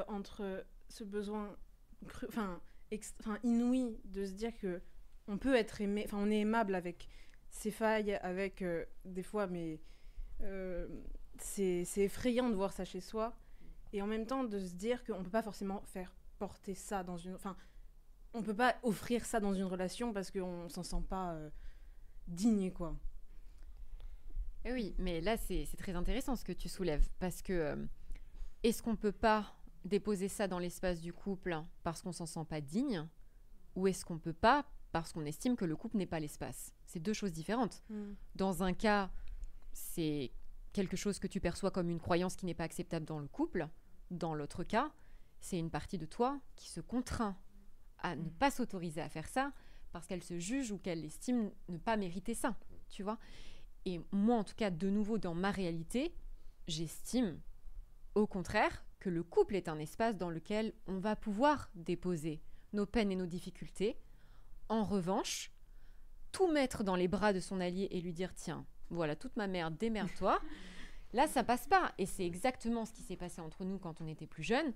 entre ce besoin inouï de se dire que on peut être aimé, enfin on est aimable avec ses failles, avec des fois, mais c'est effrayant de voir ça chez soi, et en même temps de se dire qu'on peut pas forcément faire porter ça dans une, enfin on peut pas offrir ça dans une relation parce qu'on s'en sent pas digne, quoi. Et oui, mais là c'est très intéressant ce que tu soulèves, parce que est-ce qu'on peut pas déposer ça dans l'espace du couple parce qu'on s'en sent pas digne, ou est-ce qu'on peut pas parce qu'on estime que le couple n'est pas l'espace? C'est deux choses différentes. Dans un cas, c'est quelque chose que tu perçois comme une croyance qui n'est pas acceptable dans le couple. Dans l'autre cas, c'est une partie de toi qui se contraint à ne pas s'autoriser à faire ça parce qu'elle se juge ou qu'elle estime ne pas mériter ça, tu vois. Et moi, en tout cas, de nouveau, dans ma réalité, j'estime, au contraire, que le couple est un espace dans lequel on va pouvoir déposer nos peines et nos difficultés. En revanche, tout mettre dans les bras de son allié et lui dire « Tiens, voilà toute ma merde, démerde-toi », là, ça passe pas. Et c'est exactement ce qui s'est passé entre nous quand on était plus jeunes.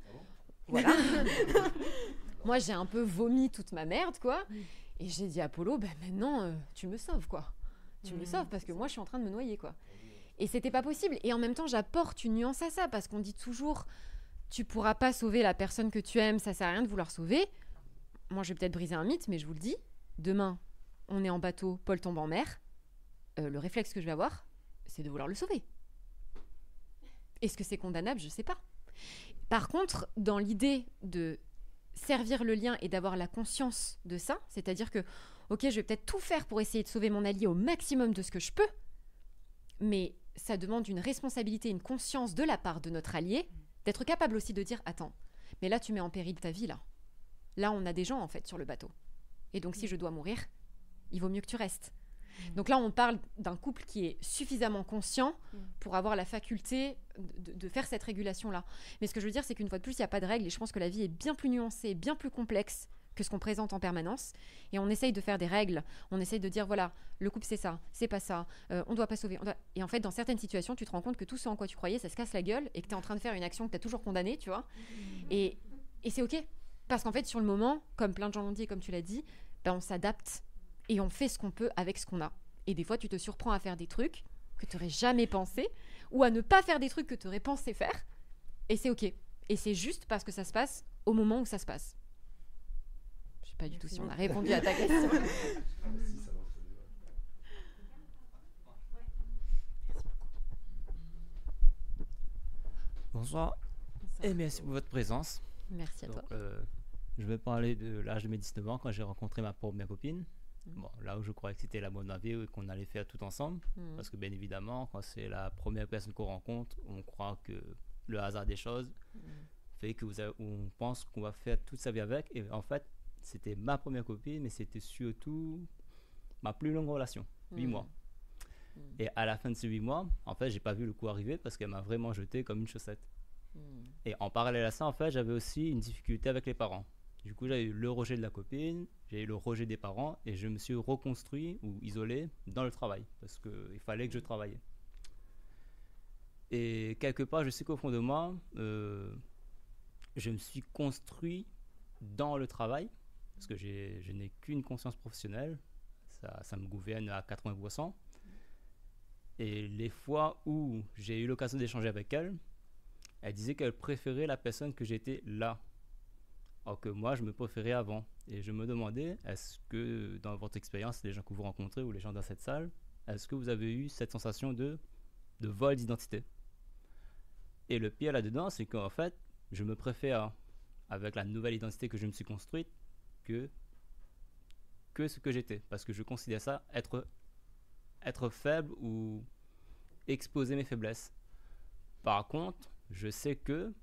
Voilà. Moi, j'ai un peu vomi toute ma merde, quoi. Et j'ai dit à Apollo, maintenant, tu me sauves, quoi. Tu me sauves parce que moi, je suis en train de me noyer, quoi. Et c'était pas possible. Et en même temps, j'apporte une nuance à ça parce qu'on dit toujours, tu pourras pas sauver la personne que tu aimes, ça sert à rien de vouloir sauver. Moi, je vais peut-être briser un mythe, mais je vous le dis, demain, on est en bateau, Paul tombe en mer. Le réflexe que je vais avoir, c'est de vouloir le sauver. Est-ce que c'est condamnable? Je sais pas. Par contre, dans l'idée de servir le lien et d'avoir la conscience de ça, c'est-à-dire que, ok, je vais peut-être tout faire pour essayer de sauver mon allié au maximum de ce que je peux, mais ça demande une responsabilité, une conscience de la part de notre allié, d'être capable aussi de dire, attends, mais là, tu mets en péril ta vie, là. Là, on a des gens, en fait, sur le bateau. Et donc, si je dois mourir, il vaut mieux que tu restes. Donc là, on parle d'un couple qui est suffisamment conscient pour avoir la faculté de faire cette régulation-là. Mais ce que je veux dire, c'est qu'une fois de plus, il n'y a pas de règle. Et je pense que la vie est bien plus nuancée, bien plus complexe que ce qu'on présente en permanence. Et on essaye de faire des règles. On essaye de dire, voilà, le couple, c'est ça, c'est pas ça. On ne doit pas sauver. Et en fait, dans certaines situations, tu te rends compte que tout ce en quoi tu croyais, ça se casse la gueule et que tu es en train de faire une action que tu as toujours condamnée, tu vois. Et c'est OK. Parce qu'en fait, sur le moment, comme plein de gens l'ont dit et comme tu l'as dit, on s'adapte. Et on fait ce qu'on peut avec ce qu'on a. Et des fois, tu te surprends à faire des trucs que tu n'aurais jamais pensé ou à ne pas faire des trucs que tu aurais pensé faire. Et c'est OK. Et c'est juste parce que ça se passe au moment où ça se passe. Je ne sais pas du tout si on a répondu à ta question. Bonsoir. Et merci pour votre présence. Merci à toi. Je vais parler de l'âge de mes 19 ans quand j'ai rencontré ma première copine. Bon, là où je croyais que c'était la bonne vie et qu'on allait faire tout ensemble. Parce que bien évidemment, quand c'est la première personne qu'on rencontre, on croit que le hasard des choses fait que on pense qu'on va faire toute sa vie avec. Et en fait, c'était ma première copine, mais c'était surtout ma plus longue relation, 8 mois. Et à la fin de ces 8 mois, en fait, j'ai pas vu le coup arriver parce qu'elle m'a vraiment jeté comme une chaussette. Et en parallèle à ça, en fait, j'avais aussi une difficulté avec les parents. Du coup, j'ai eu le rejet de la copine, j'ai eu le rejet des parents et je me suis reconstruit ou isolé dans le travail parce qu'il fallait que je travaillais. Et quelque part, je sais qu'au fond de moi, je me suis construit dans le travail parce que je n'ai qu'une conscience professionnelle, ça me gouverne à 80%. Et les fois où j'ai eu l'occasion d'échanger avec elle, elle disait qu'elle préférait la personne que j'étais là. Alors que moi, je me préférais avant. Et je me demandais, est-ce que dans votre expérience, les gens que vous rencontrez ou les gens dans cette salle, est-ce que vous avez eu cette sensation de vol d'identité? Et le pire là-dedans, c'est qu'en fait, je me préfère, avec la nouvelle identité que je me suis construite, que ce que j'étais. Parce que je considère ça être faible ou exposer mes faiblesses. Par contre, je sais que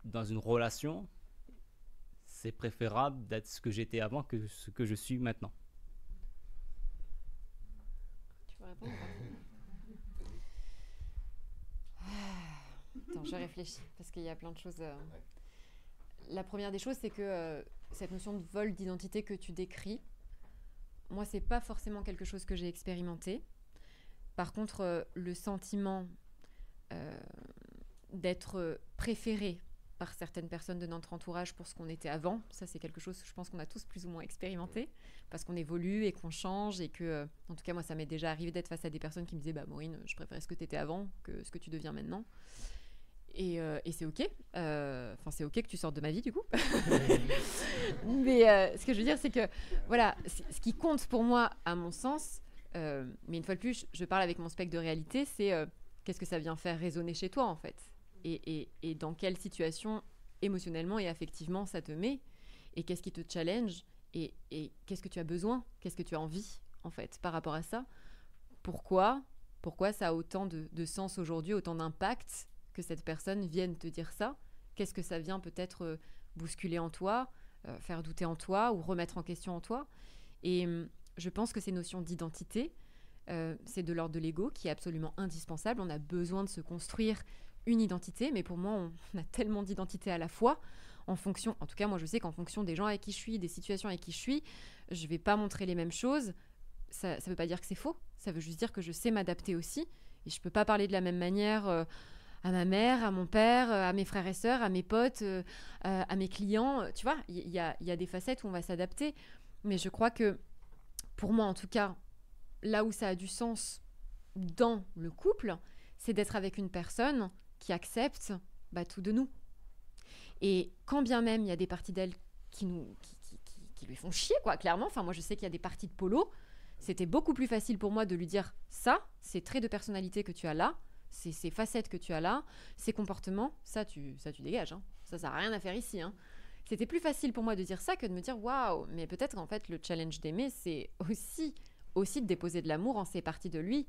dans une relation, c'est préférable d'être ce que j'étais avant que ce que je suis maintenant. Tu veux répondre? Attends, je réfléchis parce qu'il y a plein de choses. La première des choses, c'est que cette notion de vol d'identité que tu décris, moi, c'est pas forcément quelque chose que j'ai expérimenté. Par contre, le sentiment d'être préféré par certaines personnes de notre entourage pour ce qu'on était avant, ça c'est quelque chose que je pense qu'on a tous plus ou moins expérimenté parce qu'on évolue et qu'on change et que, en tout cas moi ça m'est déjà arrivé d'être face à des personnes qui me disaient bah Maureen, je préférais ce que tu étais avant que ce que tu deviens maintenant et c'est ok, enfin c'est ok que tu sortes de ma vie du coup mais ce que je veux dire c'est que voilà, ce qui compte pour moi à mon sens, mais une fois de plus je parle avec mon spectre de réalité, c'est qu'est-ce que ça vient faire résonner chez toi en fait. Et dans quelle situation émotionnellement et affectivement ça te met et qu'est-ce qui te challenge et qu'est-ce que tu as besoin, qu'est-ce que tu as envie en fait par rapport à ça, pourquoi ça a autant de sens aujourd'hui, autant d'impact que cette personne vienne te dire ça, qu'est-ce que ça vient peut-être bousculer en toi, faire douter en toi ou remettre en question en toi. Et je pense que ces notions d'identité, c'est de l'ordre de l'ego qui est absolument indispensable. On a besoin de se construire une identité, mais pour moi, on a tellement d'identités à la fois, en fonction, en tout cas, moi, je sais qu'en fonction des gens avec qui je suis, des situations avec qui je suis, je vais pas montrer les mêmes choses. Ça veut pas dire que c'est faux, ça veut juste dire que je sais m'adapter aussi, et je peux pas parler de la même manière à ma mère, à mon père, à mes frères et sœurs, à mes potes, à mes clients. Tu vois, il y a des facettes où on va s'adapter. Mais je crois que, pour moi en tout cas, là où ça a du sens dans le couple, c'est d'être avec une personne qui accepte tout de nous. Et quand bien même il y a des parties d'elle qui lui font chier, quoi, clairement. Enfin, moi, je sais qu'il y a des parties de Polo. C'était beaucoup plus facile pour moi de lui dire ça, ces traits de personnalité que tu as là, ces facettes que tu as là, ces comportements, ça tu dégages. Hein. Ça n'a rien à faire ici. Hein. C'était plus facile pour moi de dire ça que de me dire waouh, mais peut-être qu'en fait, le challenge d'aimer, c'est aussi de déposer de l'amour en ces parties de lui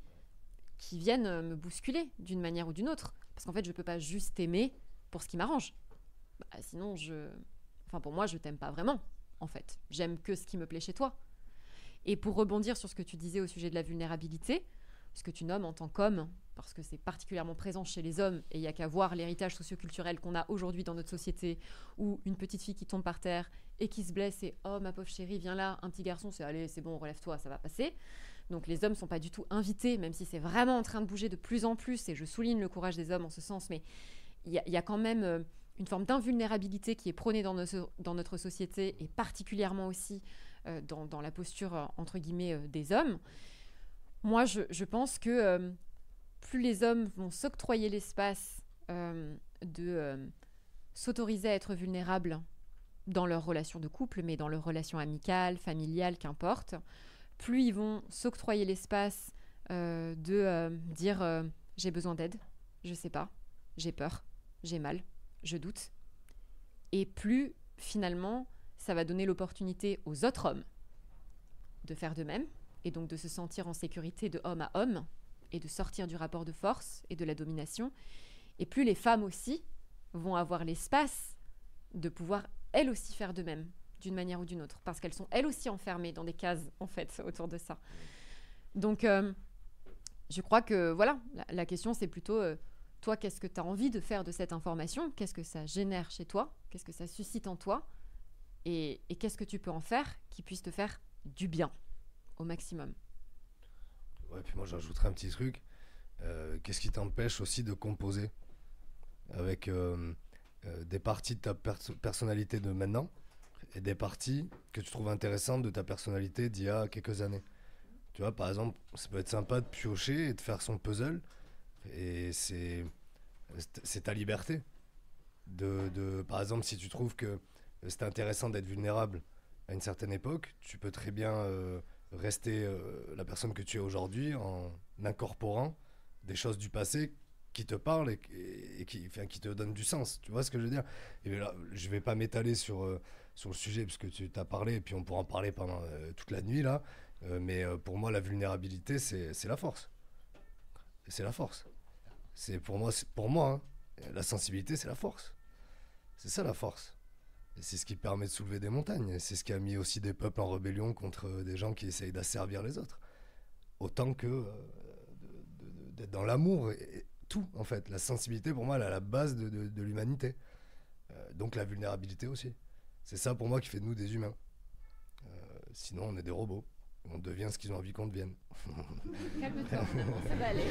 qui viennent me bousculer d'une manière ou d'une autre. Parce qu'en fait, je ne peux pas juste aimer pour ce qui m'arrange. Sinon, pour moi, je t'aime pas vraiment, en fait. J'aime que ce qui me plaît chez toi. Et pour rebondir sur ce que tu disais au sujet de la vulnérabilité, ce que tu nommes en tant qu'homme, parce que c'est particulièrement présent chez les hommes, et il n'y a qu'à voir l'héritage socioculturel qu'on a aujourd'hui dans notre société, où une petite fille qui tombe par terre et qui se blesse et « Oh, ma pauvre chérie, viens là », un petit garçon, c'est « Allez, c'est bon, relève-toi, ça va passer ». Donc les hommes ne sont pas du tout invités, même si c'est vraiment en train de bouger de plus en plus, et je souligne le courage des hommes en ce sens, mais il y a quand même une forme d'invulnérabilité qui est prônée dans notre société, et particulièrement aussi dans la posture, entre guillemets, des hommes. Moi, je pense que plus les hommes vont s'octroyer l'espace de s'autoriser à être vulnérables dans leurs relations de couple, mais dans leurs relations amicales, familiales, qu'importe, plus ils vont s'octroyer l'espace de dire j'ai besoin d'aide, je sais pas, j'ai peur, j'ai mal, je doute. Et plus, finalement, ça va donner l'opportunité aux autres hommes de faire de même, et donc de se sentir en sécurité de homme à homme, et de sortir du rapport de force et de la domination. Et plus les femmes aussi vont avoir l'espace de pouvoir, elles aussi, faire de même, d'une manière ou d'une autre, parce qu'elles sont, elles aussi, enfermées dans des cases, en fait, autour de ça. Donc, je crois que, voilà, la question, c'est plutôt... toi, qu'est-ce que tu as envie de faire de cette information? Qu'est-ce que ça génère chez toi? Qu'est-ce que ça suscite en toi? Et qu'est-ce que tu peux en faire qui puisse te faire du bien au maximum? Ouais, puis moi, j'ajouterais un petit truc. Qu'est-ce qui t'empêche aussi de composer avec des parties de ta personnalité de maintenant et des parties que tu trouves intéressantes de ta personnalité d'il y a quelques années? Tu vois, par exemple, ça peut être sympa de piocher et de faire son puzzle. Et c'est ta liberté. Par exemple, si tu trouves que c'est intéressant d'être vulnérable à une certaine époque, tu peux très bien rester la personne que tu es aujourd'hui en incorporant des choses du passé qui te parlent et qui te donnent du sens. Tu vois ce que je veux dire? Et là, je ne vais pas m'étaler sur le sujet parce que tu t'as parlé et puis on pourra en parler pendant toute la nuit là. Mais pour moi, la vulnérabilité, c'est la force. C'est la force. Pour moi, hein, la sensibilité, c'est la force. C'est ça la force. Et c'est ce qui permet de soulever des montagnes. Et c'est ce qui a mis aussi des peuples en rébellion contre des gens qui essayent d'asservir les autres. Autant que d'être dans l'amour et tout, en fait. La sensibilité, pour moi, elle est à la base de l'humanité. Donc la vulnérabilité aussi. C'est ça, pour moi, qui fait de nous des humains. Sinon, on est des robots. On devient ce qu'ils ont envie qu'on devienne. Calme-toi, ça va aller.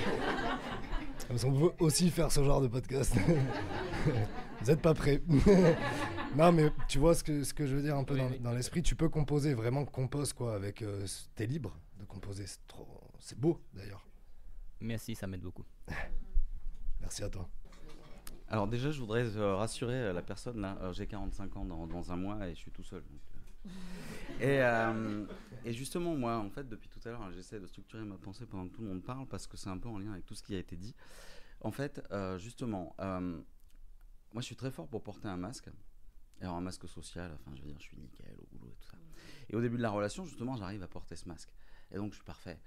On peut aussi faire ce genre de podcast. Vous n'êtes pas prêts. Non, mais tu vois ce que je veux dire un peu dans l'esprit. Tu peux composer, vraiment compose quoi. Avec, t'es libre de composer. C'est beau d'ailleurs. Merci, ça m'aide beaucoup. Merci à toi. Alors déjà, je voudrais rassurer la personne là. J'ai 45 ans dans un mois et je suis tout seul. Donc, Et justement, moi, en fait, depuis tout à l'heure, j'essaie de structurer ma pensée pendant que tout le monde parle parce que c'est un peu en lien avec tout ce qui a été dit. En fait, justement, moi, je suis très fort pour porter un masque. Alors, un masque social, enfin, je veux dire, je suis nickel au boulot et tout ça. Et au début de la relation, justement, j'arrive à porter ce masque. Et donc, je suis parfait.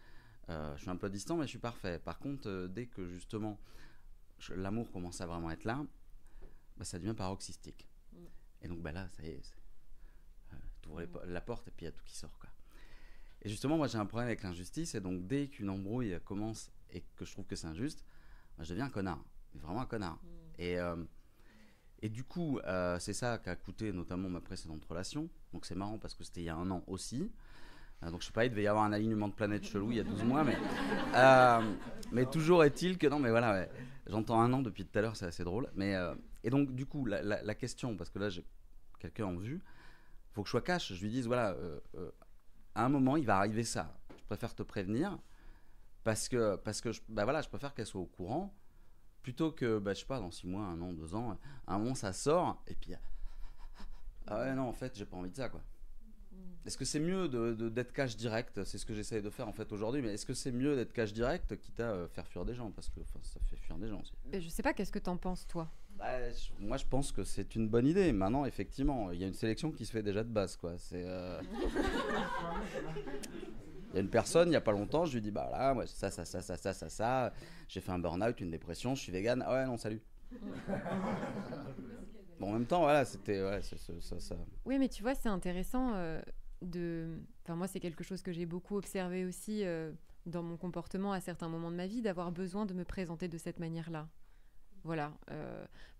Je suis un peu distant, mais je suis parfait. Par contre, dès que, justement, l'amour commence à vraiment être là, ça devient paroxystique. Et donc, là, ça y est, t'ouvres la porte et puis il y a tout qui sort, quoi. Et justement, moi j'ai un problème avec l'injustice, et donc dès qu'une embrouille commence et que je trouve que c'est injuste, je deviens un connard, vraiment un connard. Et du coup, c'est ça qu'a coûté notamment ma précédente relation. Donc c'est marrant parce que c'était il y a un an aussi. Donc je sais pas, il devait y avoir un alignement de planètes chelou il y a 12 mois, mais toujours est-il que non, mais voilà, ouais, j'entends un an depuis tout à l'heure, c'est assez drôle. Et donc du coup, la question, parce que là j'ai quelqu'un en vue, faut que je sois cash, je lui dise voilà, à un moment il va arriver ça, je préfère te prévenir parce que je préfère qu'elle soit au courant plutôt que je sais pas, dans 6 mois, 1 an, 2 ans, à un moment ça sort et puis ah ouais non en fait j'ai pas envie de ça quoi. Est-ce que c'est mieux d'être cash direct? C'est ce que j'essaye de faire en fait aujourd'hui, mais est-ce que c'est mieux d'être cash direct quitte à faire fuir des gens? Parce que ça fait fuir des gens aussi. Je sais pas, qu'est-ce que t'en penses toi? Moi je pense que c'est une bonne idée. Maintenant effectivement, il y a une sélection qui se fait déjà de base quoi. Il y a une personne, il y a pas longtemps, je lui dis bah là, moi ça, j'ai fait un burn-out, une dépression, je suis vegan. Ah ouais non, salut. Bon, en même temps, voilà, c'était ça. Oui, mais tu vois, c'est intéressant Enfin, moi, c'est quelque chose que j'ai beaucoup observé aussi dans mon comportement à certains moments de ma vie, d'avoir besoin de me présenter de cette manière-là. Voilà.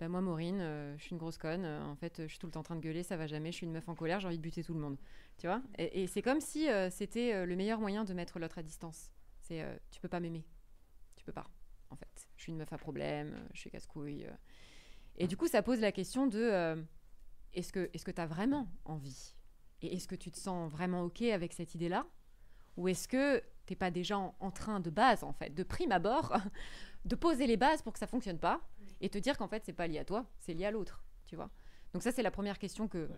Moi, Maureen, je suis une grosse conne. En fait, je suis tout le temps en train de gueuler, ça va jamais. Je suis une meuf en colère, j'ai envie de buter tout le monde. Tu vois ? Et c'est comme si c'était le meilleur moyen de mettre l'autre à distance. C'est tu peux pas m'aimer. Tu peux pas, en fait. Je suis une meuf à problème, je suis casse-couille. Et du coup, ça pose la question de est-ce que tu as vraiment envie ? Et est-ce que tu te sens vraiment OK avec cette idée-là ? Ou est-ce que t'es pas déjà en train de base, en fait, de prime abord, de poser les bases pour que ça fonctionne pas et te dire qu'en fait, c'est pas lié à toi, c'est lié à l'autre, tu vois ? Donc ça, c'est la première question que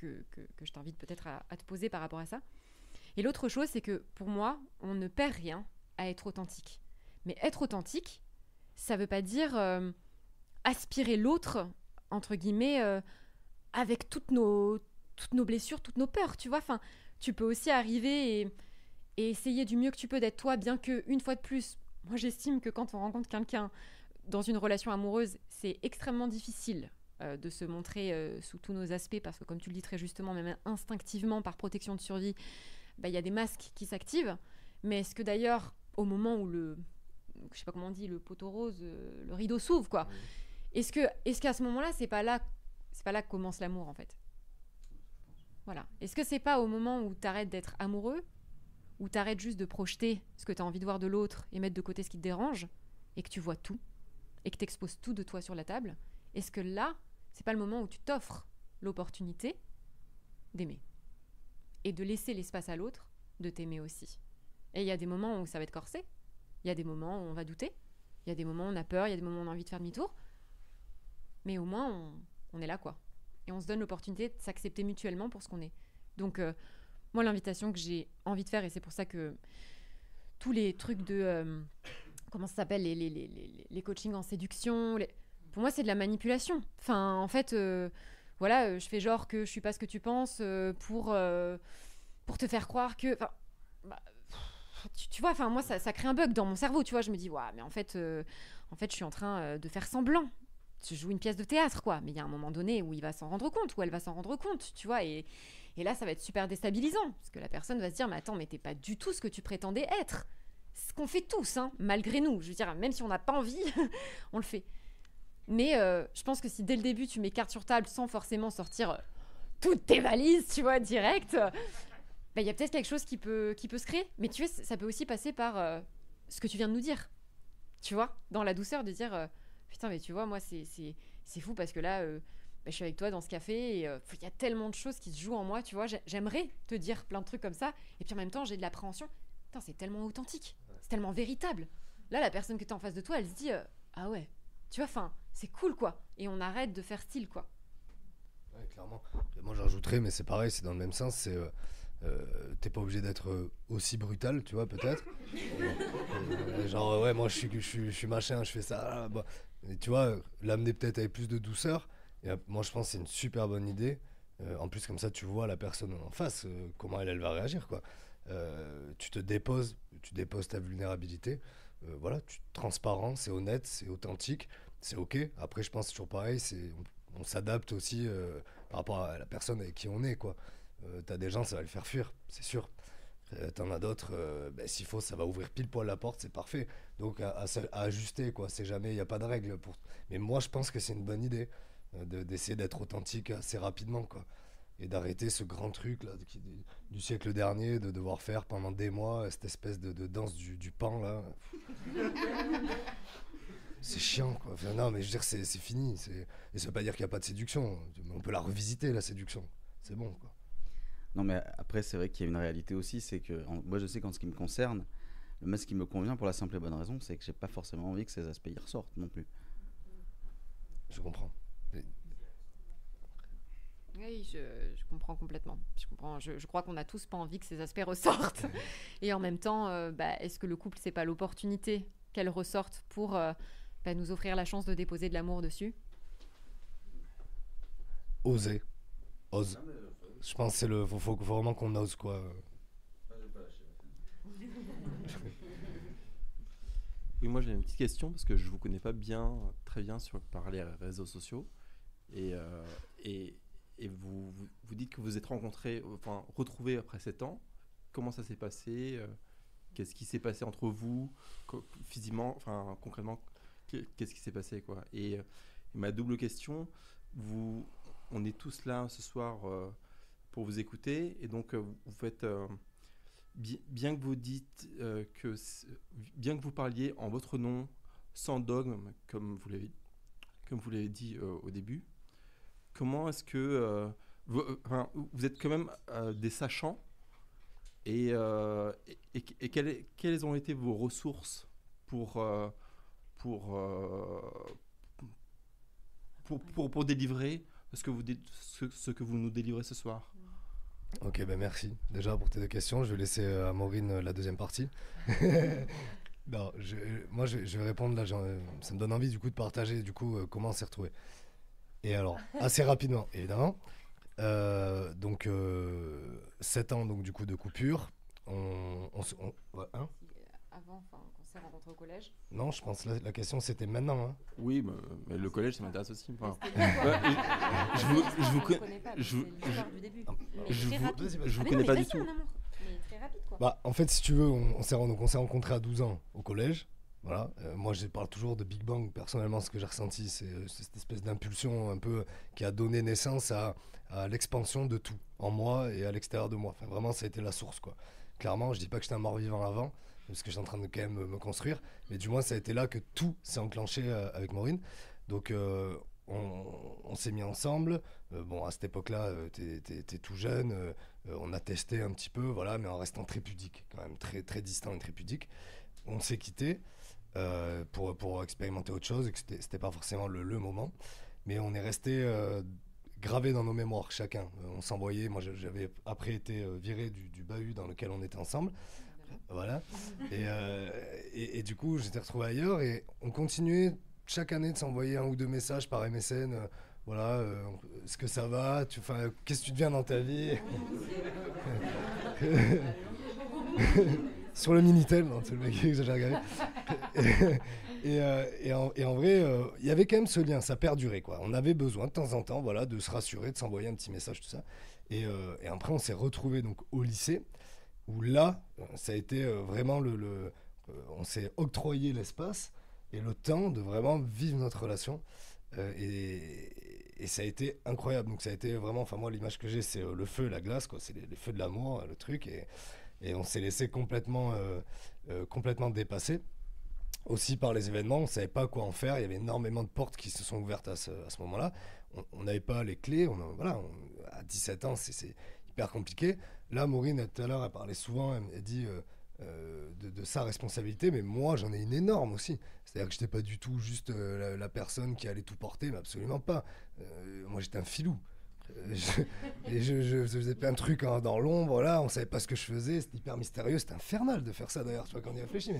je t'invite peut-être à te poser par rapport à ça. Et l'autre chose, c'est que pour moi, on ne perd rien à être authentique. Mais être authentique, ça veut pas dire aspirer l'autre, entre guillemets, avec toutes nos blessures, toutes nos peurs, tu vois. Enfin, tu peux aussi arriver et essayer du mieux que tu peux d'être toi, bien que, une fois de plus, moi j'estime que quand on rencontre quelqu'un dans une relation amoureuse, c'est extrêmement difficile de se montrer sous tous nos aspects, parce que comme tu le dis très justement, même instinctivement, par protection de survie, il y a des masques qui s'activent. Mais est-ce que d'ailleurs, au moment où je sais pas comment on dit, le poteau rose, le rideau s'ouvre, quoi, est-ce qu'à ce moment-là, c'est pas là que commence l'amour, en fait ? Voilà. Est-ce que c'est pas au moment où t'arrêtes d'être amoureux, où t'arrêtes juste de projeter ce que t'as envie de voir de l'autre et mettre de côté ce qui te dérange, et que tu vois tout, et que t'exposes tout de toi sur la table, est-ce que là, c'est pas le moment où tu t'offres l'opportunité d'aimer et de laisser l'espace à l'autre de t'aimer aussi? Et il y a des moments où ça va être corsé, il y a des moments où on va douter, il y a des moments où on a peur, il y a des moments où on a envie de faire demi-tour, mais au moins on est là, quoi. Et on se donne l'opportunité de s'accepter mutuellement pour ce qu'on est. Donc, moi, l'invitation que j'ai envie de faire, et c'est pour ça que tous les trucs de... comment ça s'appelle, les coachings en séduction, pour moi, c'est de la manipulation. Enfin, en fait, voilà, je fais genre que je suis pas ce que tu penses pour te faire croire que... tu vois, enfin, moi, ça crée un bug dans mon cerveau, tu vois. Je me dis, ouais, mais en fait, je suis en train de faire semblant. Je joue une pièce de théâtre, quoi. Mais il y a un moment donné où il va s'en rendre compte, où elle va s'en rendre compte, tu vois. Et là, ça va être super déstabilisant. Parce que la personne va se dire, mais attends, mais t'es pas du tout ce que tu prétendais être. C'est ce qu'on fait tous, hein, malgré nous. Je veux dire, même si on n'a pas envie, on le fait. Mais je pense que si dès le début, tu mets carte sur table sans forcément sortir toutes tes valises, tu vois, direct, il y a peut-être quelque chose qui peut se créer. Mais tu vois, ça peut aussi passer par ce que tu viens de nous dire. Tu vois, dans la douceur de dire... putain, mais tu vois, moi, c'est fou parce que là, je suis avec toi dans ce café et il y a tellement de choses qui se jouent en moi, tu vois. J'aimerais te dire plein de trucs comme ça. Et puis en même temps, j'ai de l'appréhension. Putain, c'est tellement authentique. C'est tellement véritable. Là, la personne que tu as en face de toi, elle se dit ah ouais, tu vois, enfin, c'est cool, quoi. Et on arrête de faire style, quoi. Ouais, clairement. Et moi, j'ajouterais, mais c'est pareil, c'est dans le même sens. C'est t'es pas obligé d'être aussi brutal, tu vois, peut-être. Genre, ouais, moi, je suis machin, je fais ça. Bah. Et tu vois, l'amener peut-être avec plus de douceur. Et moi, je pense que c'est une super bonne idée. En plus, comme ça, tu vois la personne en face, comment elle va réagir, quoi. Tu déposes ta vulnérabilité. Voilà, transparent, c'est honnête, c'est authentique, c'est ok. Après, je pense toujours pareil, on s'adapte aussi par rapport à la personne avec qui on est, quoi. T'as des gens, ça va le faire fuir, c'est sûr. T'en as d'autres, s'il faut, ça va ouvrir pile poil la porte, c'est parfait. Donc à ajuster, quoi. C'est jamais, il n'y a pas de règle pour. Mais moi, je pense que c'est une bonne idée d'essayer d'être authentique assez rapidement, quoi. et d'arrêter ce grand truc là, du siècle dernier, de devoir faire pendant des mois cette espèce de danse du pan là. C'est chiant quoi. Enfin, non mais je veux dire c'est fini. Et ça veut pas dire qu'il n'y a pas de séduction. On peut la revisiter la séduction. C'est bon quoi. Non mais après c'est vrai qu'il y a une réalité aussi, c'est que moi je sais qu'en ce qui me concerne, mais ce qui me convient pour la simple et bonne raison, c'est que j'ai pas forcément envie que ces aspects y ressortent non plus. Je comprends. Oui, je comprends complètement. Je crois qu'on a tous pas envie que ces aspects ressortent. Et en même temps, est-ce que le couple, c'est pas l'opportunité qu'elle ressorte pour nous offrir la chance de déposer de l'amour dessus? Oser. Ose. Je pense que faut vraiment qu'on ose quoi. Oui, moi j'ai une petite question parce que je vous connais pas très bien par les réseaux sociaux et vous dites que vous êtes retrouvés après 7 ans. Comment ça s'est passé? Qu'est-ce qui s'est passé entre vous physiquement, concrètement, qu'est-ce qui s'est passé quoi? Et ma double question, on est tous là ce soir pour vous écouter et donc vous faites bien que vous dites bien que vous parliez en votre nom, sans dogme, comme vous l'avez dit au début, comment est-ce que vous êtes quand même des sachants et quelles ont été vos ressources pour délivrer ce que vous nous délivrez ce soir? Ok, merci déjà pour tes 2 questions. Je vais laisser à Maureen la deuxième partie. Non, je vais répondre là. Ça me donne envie du coup de partager comment on s'est retrouvés. Et alors, assez rapidement, évidemment. Donc, 7 ans donc, du coup, de coupure. Avant, quand on s'est rencontrés au collège. Non, je pense que la question c'était maintenant. Hein. Oui, mais le collège ça m'intéresse aussi. Je vous connais pas du tout. En fait, si tu veux, on s'est rencontrés à 12 ans au collège. Voilà. Moi, je parle toujours de Big Bang. Personnellement, ce que j'ai ressenti, c'est cette espèce d'impulsion un peu qui a donné naissance à l'expansion de tout, en moi et à l'extérieur de moi. Enfin, vraiment, ça a été la source, quoi. Clairement, je dis pas que j'étais un mort-vivant avant, parce que j'étais en train de quand même me construire, mais du moins, ça a été là que tout s'est enclenché avec Maureen. Donc, on s'est mis ensemble. À cette époque-là, t'es tout jeune. On a testé un petit peu, voilà, mais en restant très pudique, quand même, très, très distant et très pudique. On s'est quittés pour expérimenter autre chose, et que c'était pas forcément le moment. Mais on est resté gravés dans nos mémoires, chacun. On s'envoyait. Moi, j'avais après été viré du bahut dans lequel on était ensemble. Voilà. Et du coup, j'étais retrouvé ailleurs et on continuait chaque année de s'envoyer 1 ou 2 messages par MSN. Voilà, est-ce que ça va? Qu'est-ce que tu deviens dans ta vie? Sur le Minitel, non, c'est le mec que j'ai regardé. Et en vrai, il y avait quand même ce lien, ça perdurait, quoi. On avait besoin de temps en temps, voilà, de se rassurer, de s'envoyer un petit message, tout ça. Et après, on s'est retrouvés donc au lycée, où là, ça a été vraiment on s'est octroyé l'espace et le temps de vraiment vivre notre relation. Et ça a été incroyable. Donc ça a été vraiment, moi, l'image que j'ai, c'est le feu, la glace, quoi. C'est les feux de l'amour, le truc. Et on s'est laissé complètement dépasser. Aussi par les événements, on ne savait pas quoi en faire. Il y avait énormément de portes qui se sont ouvertes à ce moment-là. On n'avait pas les clés. À 17 ans, c'est hyper compliqué. Là, Maureen, tout à l'heure, elle parlait souvent, elle dit de sa responsabilité, mais moi, j'en ai une énorme aussi. C'est-à-dire que je n'étais pas du tout juste la personne qui allait tout porter, mais absolument pas. Moi, j'étais un filou. Je faisais plein de trucs dans l'ombre, là, on savait pas ce que je faisais, c'était hyper mystérieux, c'était infernal de faire ça d'ailleurs, tu vois, quand on y réfléchit.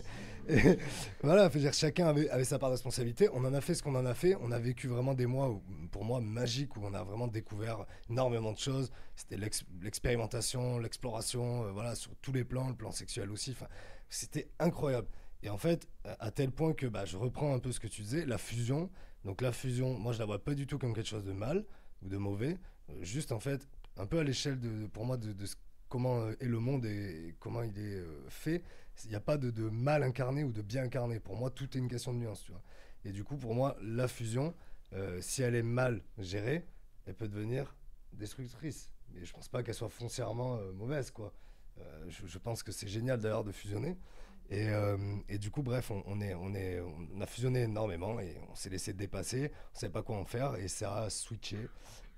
Mais voilà, chacun avait sa part de responsabilité, on en a fait ce qu'on en a fait, on a vécu vraiment des mois, pour moi, magiques, où on a vraiment découvert énormément de choses, c'était l'expérimentation, l'exploration, voilà, sur tous les plans, le plan sexuel aussi, c'était incroyable. Et en fait, à tel point que, je reprends un peu ce que tu disais, la fusion, moi je la vois pas du tout comme quelque chose de mal ou de mauvais, juste en fait un peu à l'échelle pour moi de comment est le monde et comment il est fait. Il n'y a pas de mal incarné ou de bien incarné. Pour moi, tout est une question de nuance, tu vois. Et du coup, pour moi, la fusion, si elle est mal gérée, elle peut devenir destructrice. mais je pense pas qu'elle soit foncièrement mauvaise, quoi. Je pense que c'est génial d'ailleurs de fusionner. Et du coup, bref, on a fusionné énormément et on s'est laissé dépasser. On savait pas quoi en faire et ça a switché.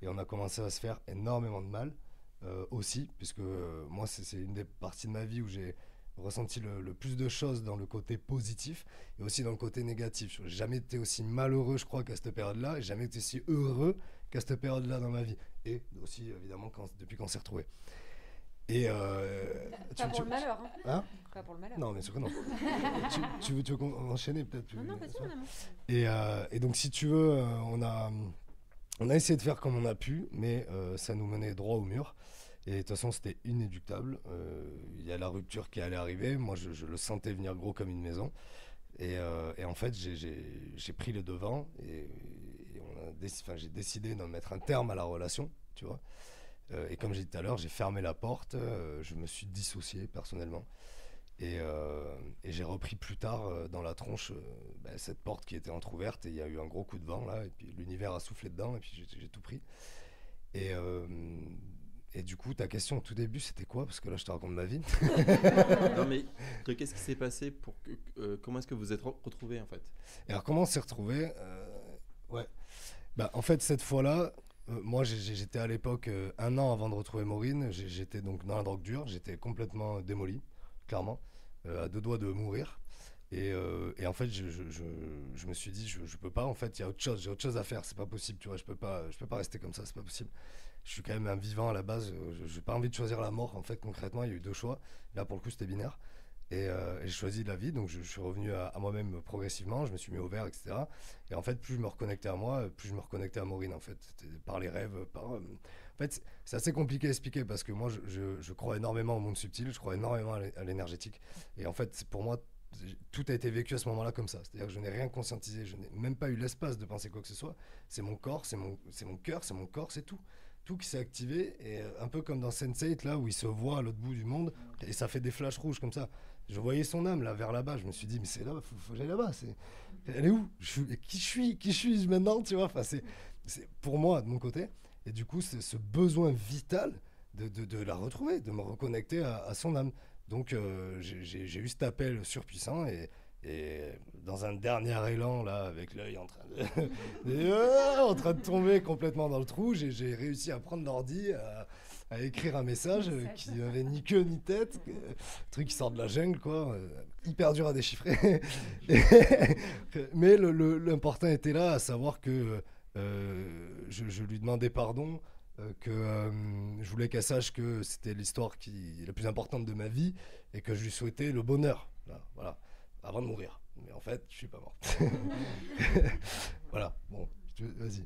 Et on a commencé à se faire énormément de mal aussi, puisque moi, c'est une des parties de ma vie où j'ai ressenti le plus de choses dans le côté positif et aussi dans le côté négatif. J'ai jamais été aussi malheureux, je crois, qu'à cette période-là, et jamais été aussi heureux qu'à cette période-là dans ma vie. Et aussi, évidemment, depuis qu'on s'est retrouvés. Et pas pour le malheur, hein. Hein? Pas pour le malheur. Non, bien sûr que non. tu veux enchaîner peut-être? Non, vas-y, mon amour. Et donc, si tu veux, on a essayé de faire comme on a pu, mais ça nous menait droit au mur. Et de toute façon, c'était inéluctable. Il y a la rupture qui allait arriver. Moi, je le sentais venir gros comme une maison. Et en fait, j'ai pris le devant et j'ai décidé de mettre un terme à la relation, tu vois. Et comme j'ai dit tout à l'heure, j'ai fermé la porte, je me suis dissocié personnellement. Et j'ai repris plus tard dans la tronche cette porte qui était entrouverte et il y a eu un gros coup de vent là, et puis l'univers a soufflé dedans et puis j'ai tout pris. Et du coup, ta question au tout début, c'était quoi? Parce que là, je te raconte ma vie. Non, mais qu'est-ce qui s'est passé pour comment est-ce que vous êtes retrouvés en fait? Et alors, comment on s'est retrouvés? Ouais. En fait, cette fois-là, moi, j'étais à l'époque 1 an avant de retrouver Maureen. J'étais donc dans la drogue dure. J'étais complètement démoli, clairement, à 2 doigts de mourir. Et en fait, je me suis dit, je peux pas. En fait, il y a autre chose. J'ai autre chose à faire. C'est pas possible, tu vois. Je peux pas rester comme ça. C'est pas possible. Je suis quand même un vivant à la base. J'ai pas envie de choisir la mort. En fait, concrètement, il y a eu 2 choix. Là, pour le coup, c'était binaire. Et j'ai choisi la vie, donc je suis revenu à moi-même progressivement, je me suis mis au vert, etc. Et en fait, plus je me reconnectais à moi, plus je me reconnectais à Maureen, en fait. C'était par les rêves, En fait, c'est assez compliqué à expliquer parce que moi, je crois énormément au monde subtil, je crois énormément à l'énergétique. Et en fait, pour moi, tout a été vécu à ce moment-là comme ça. C'est-à-dire que je n'ai rien conscientisé, je n'ai même pas eu l'espace de penser quoi que ce soit. C'est mon corps, c'est mon cœur, c'est mon corps, c'est tout. Tout qui s'est activé, et un peu comme dans Sense8, là, où il se voit à l'autre bout du monde, et ça fait des flashs rouges comme ça. Je voyais son âme là vers là-bas, je me suis dit mais c'est là, faut que j'aille là-bas, elle est où? Qui suis-je maintenant, tu vois? Enfin, c'est pour moi de mon côté, et du coup c'est ce besoin vital de la retrouver, de me reconnecter à son âme. Donc j'ai eu cet appel surpuissant et dans un dernier élan là, avec l'œil en train en train de tomber complètement dans le trou, j'ai réussi à prendre l'ordi, à écrire un message qui n'avait ni queue ni tête, truc qui sort de la jungle, quoi, hyper dur à déchiffrer. Mais l'important était là, à savoir que je lui demandais pardon, que je voulais qu'elle sache que c'était l'histoire la plus importante de ma vie et que je lui souhaitais le bonheur, là, voilà, avant de mourir. Mais en fait, je suis pas mort. Voilà, bon, vas-y.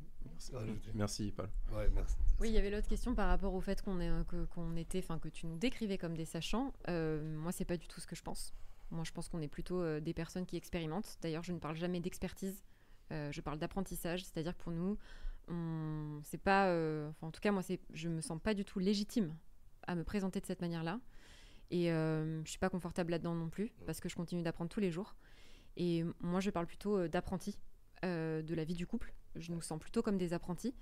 Merci, Paul. Ouais, merci. Oui, il y avait l'autre question par rapport au fait que tu nous décrivais comme des sachants. Moi, c'est pas du tout ce que je pense. Moi, je pense qu'on est plutôt des personnes qui expérimentent. D'ailleurs, je ne parle jamais d'expertise. Je parle d'apprentissage, c'est-à-dire que pour nous, c'est pas, en tout cas, moi, je me sens pas du tout légitime à me présenter de cette manière-là. Et je suis pas confortable là-dedans non plus, parce que je continue d'apprendre tous les jours. Et moi, je parle plutôt d'apprentis de la vie du couple. Je nous sens plutôt comme des apprentis.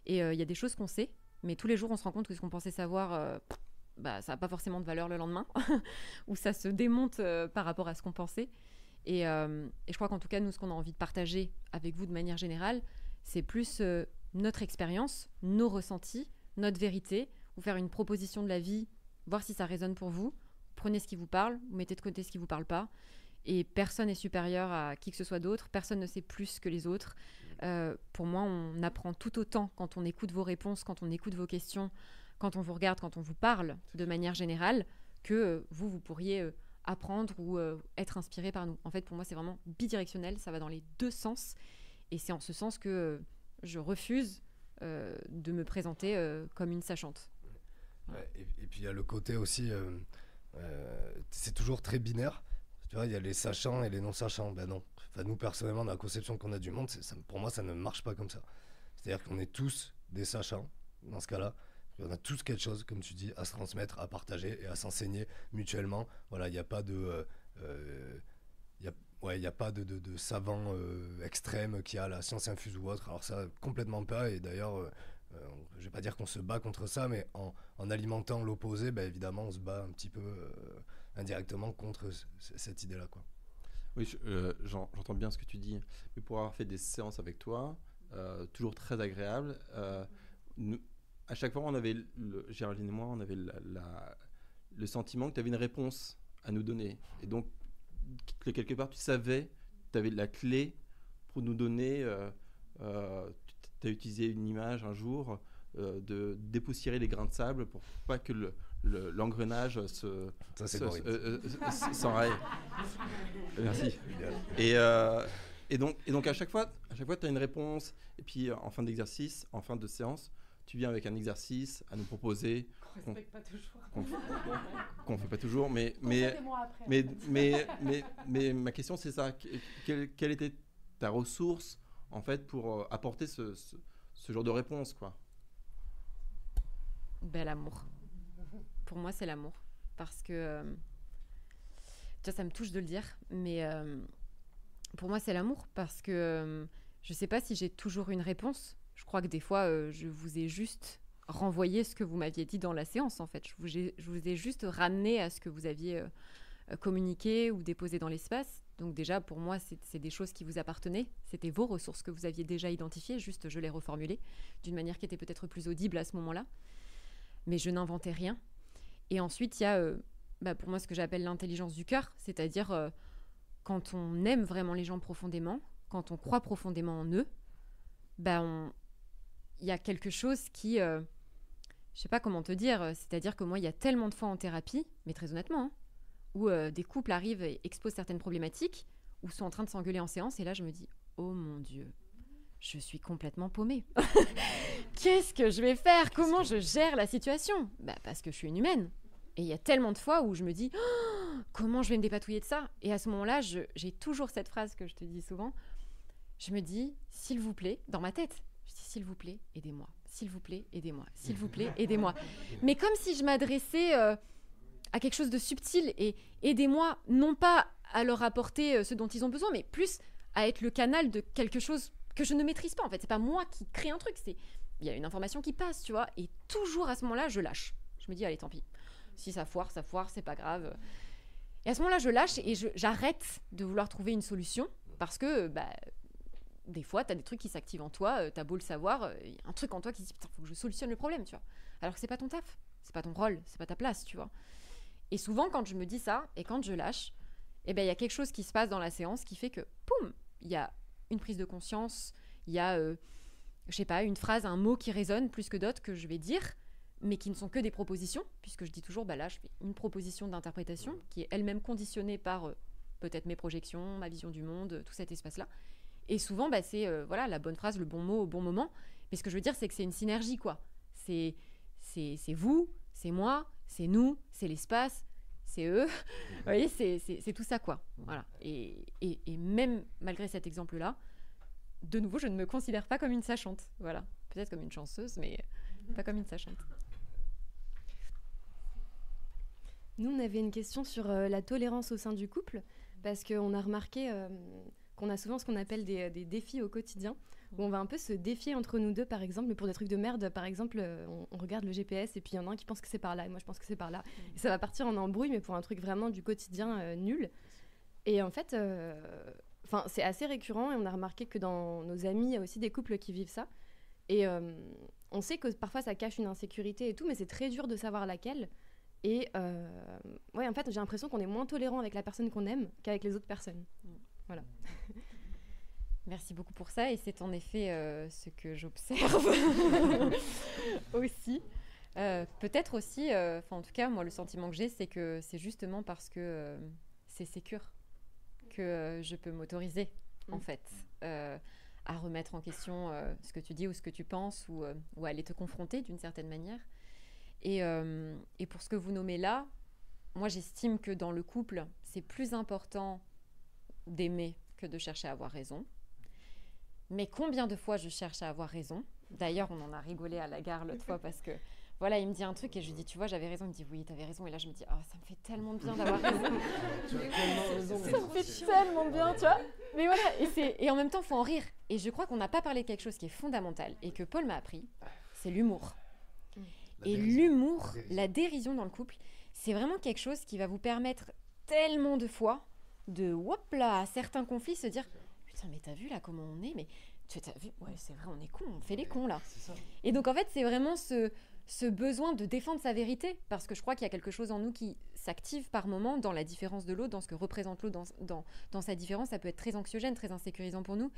Et il y a des choses qu'on sait, mais tous les jours, on se rend compte que ce qu'on pensait savoir, ça n'a pas forcément de valeur le lendemain, ou ça se démonte par rapport à ce qu'on pensait. Et je crois qu'en tout cas, nous, ce qu'on a envie de partager avec vous de manière générale, c'est plus notre expérience, nos ressentis, notre vérité, vous faire une proposition de la vie, voir si ça résonne pour vous. Prenez ce qui vous parle, vous mettez de côté ce qui ne vous parle pas. Et personne n'est supérieur à qui que ce soit d'autre, personne ne sait plus que les autres. Pour moi, on apprend tout autant quand on écoute vos réponses, quand on écoute vos questions, quand on vous regarde, quand on vous parle de manière générale, que vous pourriez apprendre ou être inspiré par nous. En fait, pour moi, c'est vraiment bidirectionnel, ça va dans les 2 sens. Et c'est en ce sens que je refuse de me présenter comme une sachante. Ouais, et puis il y a le côté aussi, c'est toujours très binaire. Tu vois, il y a les sachants et les non-sachants. Ben non. Enfin, nous, personnellement, dans la conception qu'on a du monde, pour moi, ça ne marche pas comme ça. C'est-à-dire qu'on est tous des sachants, dans ce cas-là. On a tous quelque chose, comme tu dis, à se transmettre, à partager et à s'enseigner mutuellement. Voilà, il n'y a pas de... il n'y a pas de savant extrême qui a la science infuse ou autre. Alors ça, complètement pas. Et d'ailleurs, je vais pas dire qu'on se bat contre ça, mais en alimentant l'opposé, évidemment, on se bat un petit peu indirectement contre cette idée-là, quoi. Oui, j'entends bien ce que tu dis, mais pour avoir fait des séances avec toi, toujours très agréable, à chaque fois, Géraldine et moi, on avait le sentiment que tu avais une réponse à nous donner. Et donc, que quelque part, tu savais, tu avais la clé pour nous donner. Tu as utilisé une image un jour de dépoussiérer les grains de sable pour pas que l'engrenage s'enraye. Merci. Et donc à chaque fois, tu as une réponse. Et puis, en fin d'exercice, en fin de séance, tu viens avec un exercice à nous proposer. Qu'on respecte pas toujours. Qu'on fait pas toujours, mais ma question, c'est ça. Quelle était ta ressource, en fait, pour apporter ce genre de réponse, quoi? L'amour. Pour moi, c'est l'amour. Parce que... tu vois, ça me touche de le dire, mais pour moi, c'est l'amour. Parce que je sais pas si j'ai toujours une réponse. Je crois que des fois, je vous ai juste renvoyé ce que vous m'aviez dit dans la séance, en fait. Je vous ai juste ramené à ce que vous aviez communiqué ou déposé dans l'espace. Donc déjà, pour moi, c'est des choses qui vous appartenaient. C'était vos ressources que vous aviez déjà identifiées. Juste, je les reformulais d'une manière qui était peut-être plus audible à ce moment-là. Mais je n'inventais rien. Et ensuite, il y a, pour moi, ce que j'appelle l'intelligence du cœur. C'est-à-dire, quand on aime vraiment les gens profondément, quand on croit profondément en eux, il y a quelque chose qui... je sais pas comment te dire. C'est-à-dire que moi, il y a tellement de fois en thérapie, mais très honnêtement, où des couples arrivent et exposent certaines problématiques, ou sont en train de s'engueuler en séance, et là, je me dis, oh mon Dieu, je suis complètement paumée. Qu'est-ce que je vais faire? Comment je gère la situation? Parce que je suis une humaine. Et il y a tellement de fois où je me dis, oh, comment je vais me dépatouiller de ça? Et à ce moment-là, j'ai toujours cette phrase que je te dis souvent. Je me dis, s'il vous plaît, dans ma tête, je dis, s'il vous plaît, aidez-moi. S'il vous plaît, aidez-moi. S'il vous plaît, aidez-moi. Mais comme si je m'adressais à quelque chose de subtil, et aidez-moi, non pas à leur apporter ce dont ils ont besoin, mais plus à être le canal de quelque chose que je ne maîtrise pas. En fait, c'est pas moi qui crée un truc, il y a une information qui passe, tu vois. Et toujours à ce moment-là, je lâche. Je me dis, allez, tant pis. Si ça foire, c'est pas grave. Et à ce moment-là, je lâche et j'arrête de vouloir trouver une solution, parce que des fois, t'as des trucs qui s'activent en toi, t'as beau le savoir, y a un truc en toi qui se dit, putain, faut que je solutionne le problème, tu vois. Alors que c'est pas ton taf, c'est pas ton rôle, c'est pas ta place, tu vois. Et souvent, quand je me dis ça, et quand je lâche, il y a quelque chose qui se passe dans la séance qui fait que, poum, il y a une prise de conscience, il y a, je sais pas, une phrase, un mot qui résonne plus que d'autres que je vais dire, mais qui ne sont que des propositions, puisque je dis toujours, là, je fais une proposition d'interprétation qui est elle-même conditionnée par peut-être mes projections, ma vision du monde, tout cet espace-là. Et souvent, c'est la bonne phrase, le bon mot au bon moment. Mais ce que je veux dire, c'est que c'est une synergie, quoi. C'est vous, c'est moi, c'est nous, c'est l'espace, c'est eux. Vous voyez, c'est tout ça, quoi. Voilà. Et même malgré cet exemple-là, de nouveau, je ne me considère pas comme une sachante. Voilà. Peut-être comme une chanceuse, mais pas comme une sachante. Nous, on avait une question sur la tolérance au sein du couple, parce qu'on a remarqué qu'on a souvent ce qu'on appelle des défis au quotidien, où on va un peu se défier entre nous deux, par exemple, mais pour des trucs de merde. Par exemple, on regarde le GPS et puis il y en a un qui pense que c'est par là et moi je pense que c'est par là. Et ça va partir en embrouille, mais pour un truc vraiment du quotidien nul. Et en fait, c'est assez récurrent et on a remarqué que dans nos amis, il y a aussi des couples qui vivent ça. Et on sait que parfois ça cache une insécurité et tout, mais c'est très dur de savoir laquelle. Et en fait, j'ai l'impression qu'on est moins tolérant avec la personne qu'on aime qu'avec les autres personnes. Voilà. Merci beaucoup pour ça, et c'est en effet ce que j'observe aussi. Peut-être aussi, en tout cas, moi, le sentiment que j'ai, c'est que c'est justement parce que c'est sécure que je peux m'autoriser, en fait, à remettre en question ce que tu dis ou ce que tu penses, ou à aller te confronter d'une certaine manière. Et pour ce que vous nommez là, moi, j'estime que dans le couple, c'est plus important d'aimer que de chercher à avoir raison. Mais combien de fois je cherche à avoir raison? D'ailleurs, on en a rigolé à la gare l'autre fois parce que, voilà, il me dit un truc et je lui dis, tu vois, j'avais raison. Il me dit, oui, t'avais raison. Et là, je me dis, ça me fait tellement bien d'avoir raison. Tu as tellement raison. Ça me fait tellement bien, tu vois. Mais voilà, et en même temps, il faut en rire. Et je crois qu'on n'a pas parlé de quelque chose qui est fondamental et que Paul m'a appris, c'est l'humour. Et l'humour, la dérision dans le couple, c'est vraiment quelque chose qui va vous permettre tellement de fois de, hop là, à certains conflits, se dire « Putain, mais t'as vu là comment on est, mais tu as vu, ouais, c'est vrai, on est cons, on fait les cons là. » Et donc en fait, c'est vraiment ce besoin de défendre sa vérité, parce que je crois qu'il y a quelque chose en nous qui s'active par moment dans la différence de l'autre, dans ce que représente l'autre, dans sa différence. Ça peut être très anxiogène, très insécurisant pour nous.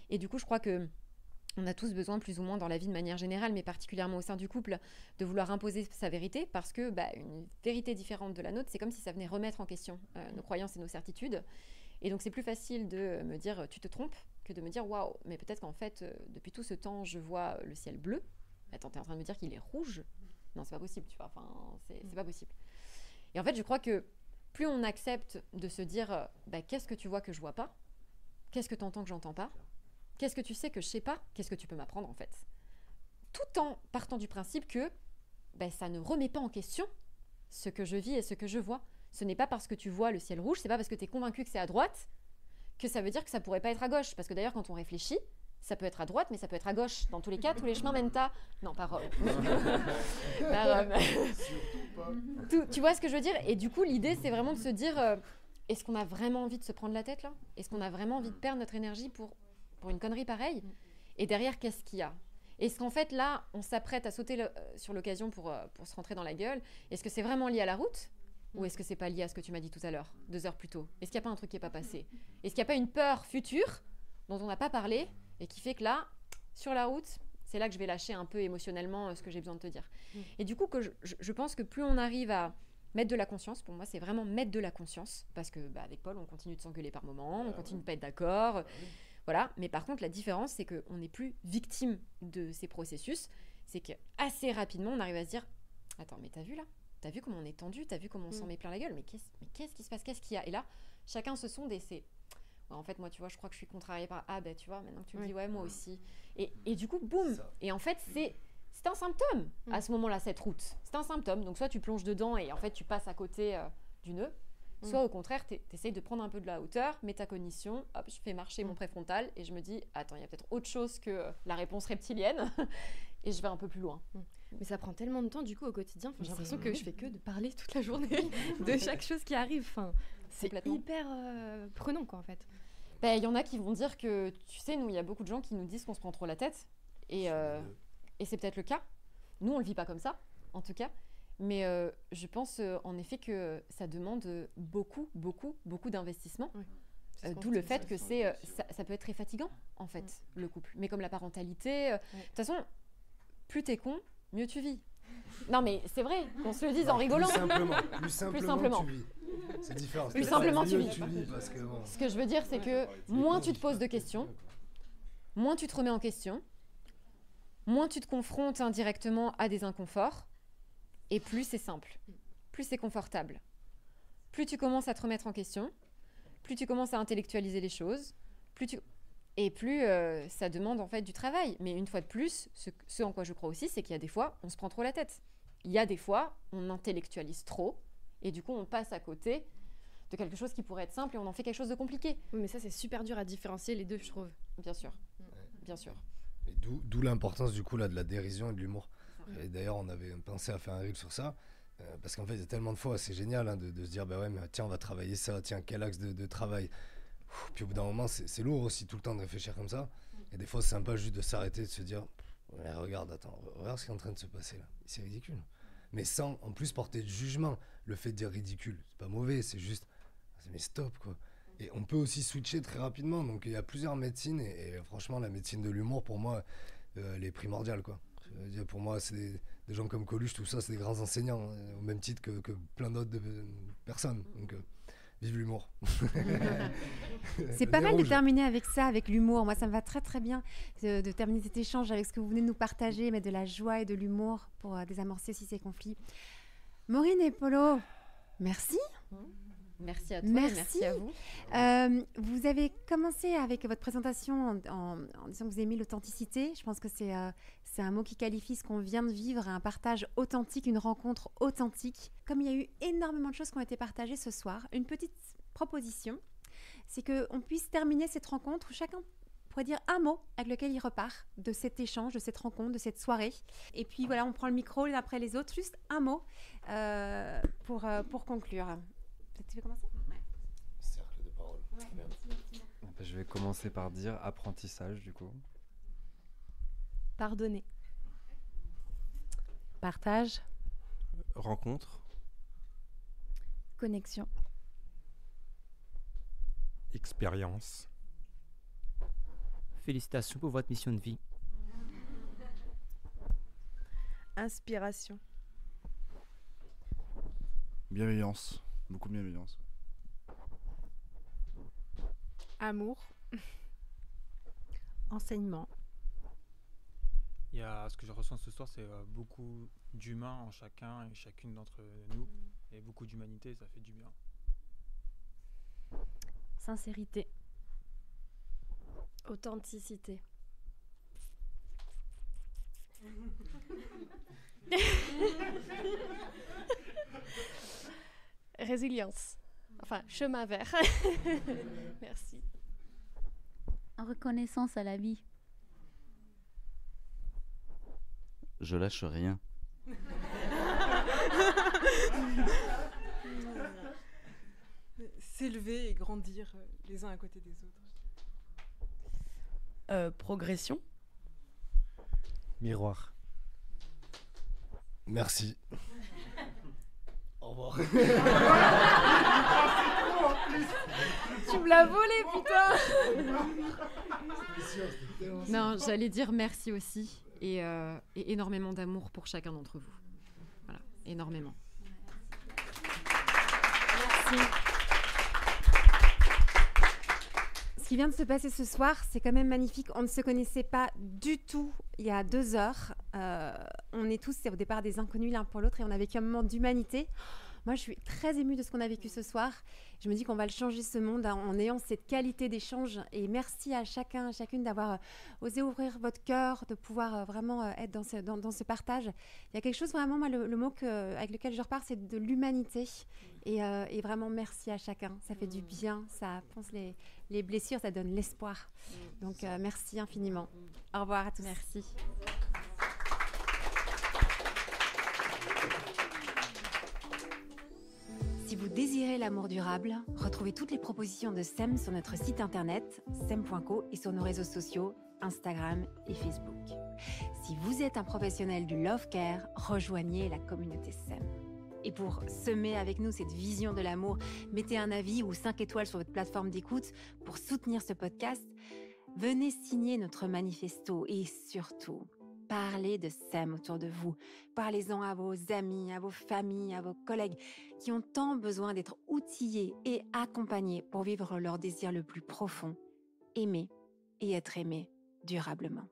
Et du coup, je crois que on a tous besoin, plus ou moins dans la vie de manière générale, mais particulièrement au sein du couple, de vouloir imposer sa vérité, parce que une vérité différente de la nôtre, c'est comme si ça venait remettre en question nos croyances et nos certitudes. Et donc c'est plus facile de me dire tu te trompes que de me dire waouh, mais peut-être qu'en fait depuis tout ce temps je vois le ciel bleu. Attends, t'es en train de me dire qu'il est rouge? Non, c'est pas possible, tu vois. Enfin, c'est pas possible. Et en fait, je crois que plus on accepte de se dire qu'est-ce que tu vois que je vois pas? Qu'est-ce que tu entends que j'entends pas? Qu'est-ce que tu sais que je sais pas? Qu'est-ce que tu peux m'apprendre en fait? Tout en partant du principe que ça ne remet pas en question ce que je vis et ce que je vois. Ce n'est pas parce que tu vois le ciel rouge, c'est pas parce que tu es convaincu que c'est à droite que ça veut dire que ça pourrait pas être à gauche. Parce que d'ailleurs, quand on réfléchit, ça peut être à droite, mais ça peut être à gauche. Dans tous les cas, tous les chemins mènent à... Non, pas Rome. Pas Rome. Tu vois ce que je veux dire? Et du coup, l'idée, c'est vraiment de se dire, est-ce qu'on a vraiment envie de se prendre la tête là? Est-ce qu'on a vraiment envie de perdre notre énergie pour une connerie pareille? Et derrière, qu'est-ce qu'il y a? Est-ce qu'en fait, là, on s'apprête à sauter sur l'occasion pour se rentrer dans la gueule? Est-ce que c'est vraiment lié à la route? Ou est-ce que c'est pas lié à ce que tu m'as dit tout à l'heure, 2 heures plus tôt? Est-ce qu'il n'y a pas un truc qui n'est pas passé? Est-ce qu'il n'y a pas une peur future dont on n'a pas parlé et qui fait que là, sur la route, c'est là que je vais lâcher un peu émotionnellement ce que j'ai besoin de te dire. Et du coup, je pense que plus on arrive à mettre de la conscience, pour moi, c'est vraiment mettre de la conscience, parce que avec Paul, on continue de s'engueuler par moments, on continue de pas être d'accord, voilà. Mais par contre, la différence, c'est qu'on n'est plus victime de ces processus, c'est qu'assez rapidement, on arrive à se dire, attends, mais t'as vu là? T'as vu comment on est tendu? T'as vu comment on s'en met plein la gueule? Mais qu'est-ce qui se passe? Qu'est-ce qu'il y a? Et là, chacun se sonde et c'est... Ouais, en fait, moi, tu vois, je crois que je suis contrariée par... Ah, tu vois, maintenant que tu me dis, ouais, moi aussi. Et du coup, boum. Et en fait, c'est un symptôme, à ce moment-là, cette route. C'est un symptôme. Donc, soit tu plonges dedans et en fait, tu passes à côté du nœud. Soit, au contraire, t'essayes de prendre un peu de la hauteur, métacognition, hop, je fais marcher mon préfrontal et je me dis, attends, il y a peut-être autre chose que la réponse reptilienne. Et je vais un peu plus loin. Mais ça prend tellement de temps du coup au quotidien. Enfin, j'ai l'impression que je fais que de parler toute la journée de chaque chose qui arrive. Enfin, c'est hyper prenant quoi en fait. Il y en a qui vont dire que, tu sais, nous, il y a beaucoup de gens qui nous disent qu'on se prend trop la tête. Et c'est peut-être le cas. Nous, on le vit pas comme ça, en tout cas. Mais je pense en effet que ça demande beaucoup d'investissement. D'où le fait que ça peut être très fatigant, en fait, le couple. Mais comme la parentalité, de toute façon, plus t'es con, mieux tu vis. Non, mais c'est vrai, qu'on se le dise en rigolant. Plus simplement tu vis. C'est différent. Plus simplement tu vis. Parce que, bon. Ce que je veux dire, c'est que moins tu te poses de questions, moins tu te remets en question, moins tu te confrontes indirectement à des inconforts, et plus c'est simple, plus c'est confortable. Plus tu commences à te remettre en question, plus tu commences à intellectualiser les choses, et plus ça demande en fait du travail. Mais une fois de plus, ce en quoi je crois aussi, c'est qu'il y a des fois, on se prend trop la tête. Il y a des fois, on intellectualise trop, et du coup, on passe à côté de quelque chose qui pourrait être simple, et on en fait quelque chose de compliqué. Oui, mais ça, c'est super dur à différencier les deux, je trouve. Bien sûr, bien sûr. Et d'où l'importance du coup là, de la dérision et de l'humour. Et d'ailleurs, on avait pensé à faire un reel sur ça. Parce qu'en fait, il y a tellement de fois, c'est génial de se dire, ouais, mais tiens, on va travailler ça, tiens, quel axe de travail. Puis au bout d'un moment, c'est lourd aussi tout le temps de réfléchir comme ça. Et des fois, c'est sympa juste de s'arrêter, de se dire, ouais, regarde ce qui est en train de se passer là. C'est ridicule. Mais sans en plus porter de jugement. Le fait de dire ridicule, c'est pas mauvais, c'est juste, mais stop quoi. Et on peut aussi switcher très rapidement. Donc il y a plusieurs médecines et franchement, la médecine de l'humour, pour moi, elle est primordiale quoi. Pour moi, c'est des gens comme Coluche, tout ça, c'est des grands enseignants, au même titre que plein d'autres personnes. Donc, vive l'humour. C'est pas mal de terminer avec ça, avec l'humour. Moi, ça me va très très bien de terminer cet échange avec ce que vous venez de nous partager, mettre de la joie et de l'humour pour désamorcer aussi ces conflits. Maureen et Polo, merci. Merci à toi, merci à vous. Vous avez commencé avec votre présentation en disant que vous aimez l'authenticité. Je pense que c'est un mot qui qualifie ce qu'on vient de vivre, un partage authentique, une rencontre authentique. Comme il y a eu énormément de choses qui ont été partagées ce soir, une petite proposition, c'est qu'on puisse terminer cette rencontre où chacun pourrait dire un mot avec lequel il repart de cet échange, de cette rencontre, de cette soirée. Et puis voilà, on prend le micro l'un après les autres. Juste un mot pour conclure. Tu veux commencer? Cercle de parole. Je vais commencer par dire apprentissage, du coup. Pardonner. Partage. Rencontre. Connexion. Expérience. Félicitations pour votre mission de vie. Inspiration. Bienveillance. Beaucoup de bienveillance. Amour. Enseignement. Il y a, ce que je ressens ce soir, c'est beaucoup d'humain en chacun et chacune d'entre nous. Et beaucoup d'humanité, ça fait du bien. Sincérité. Authenticité. Résilience. Enfin, chemin vert. Merci. Reconnaissance à la vie. Je lâche rien. S'élever et grandir les uns à côté des autres. Progression. Miroir. Merci. Au revoir. Tu me l'as volé, putain. Non, j'allais dire merci aussi et énormément d'amour pour chacun d'entre vous. Voilà, énormément. Merci. Ce qui vient de se passer ce soir, c'est quand même magnifique. On ne se connaissait pas du tout il y a 2 heures. On est tous au départ des inconnus l'un pour l'autre et on a vécu un moment d'humanité. Moi, je suis très émue de ce qu'on a vécu ce soir. Je me dis qu'on va le changer ce monde en ayant cette qualité d'échange. Et merci à chacun, à chacune d'avoir osé ouvrir votre cœur, de pouvoir vraiment être dans ce partage. Il y a quelque chose vraiment, moi, le mot avec lequel je repars, c'est de l'humanité. Et vraiment, merci à chacun. Ça fait du bien, ça pense les blessures, ça donne l'espoir. Donc, merci infiniment. Au revoir à tous. Merci. Si vous désirez l'amour durable, retrouvez toutes les propositions de SEM sur notre site internet sem.co et sur nos réseaux sociaux Instagram et Facebook. Si vous êtes un professionnel du Love Care, rejoignez la communauté SEM. Et pour semer avec nous cette vision de l'amour, mettez un avis ou 5 étoiles sur votre plateforme d'écoute pour soutenir ce podcast. Venez signer notre manifesto et surtout, parlez de SEM autour de vous. Parlez-en à vos amis, à vos familles, à vos collègues qui ont tant besoin d'être outillés et accompagnés pour vivre leur désir le plus profond, aimer et être aimé durablement.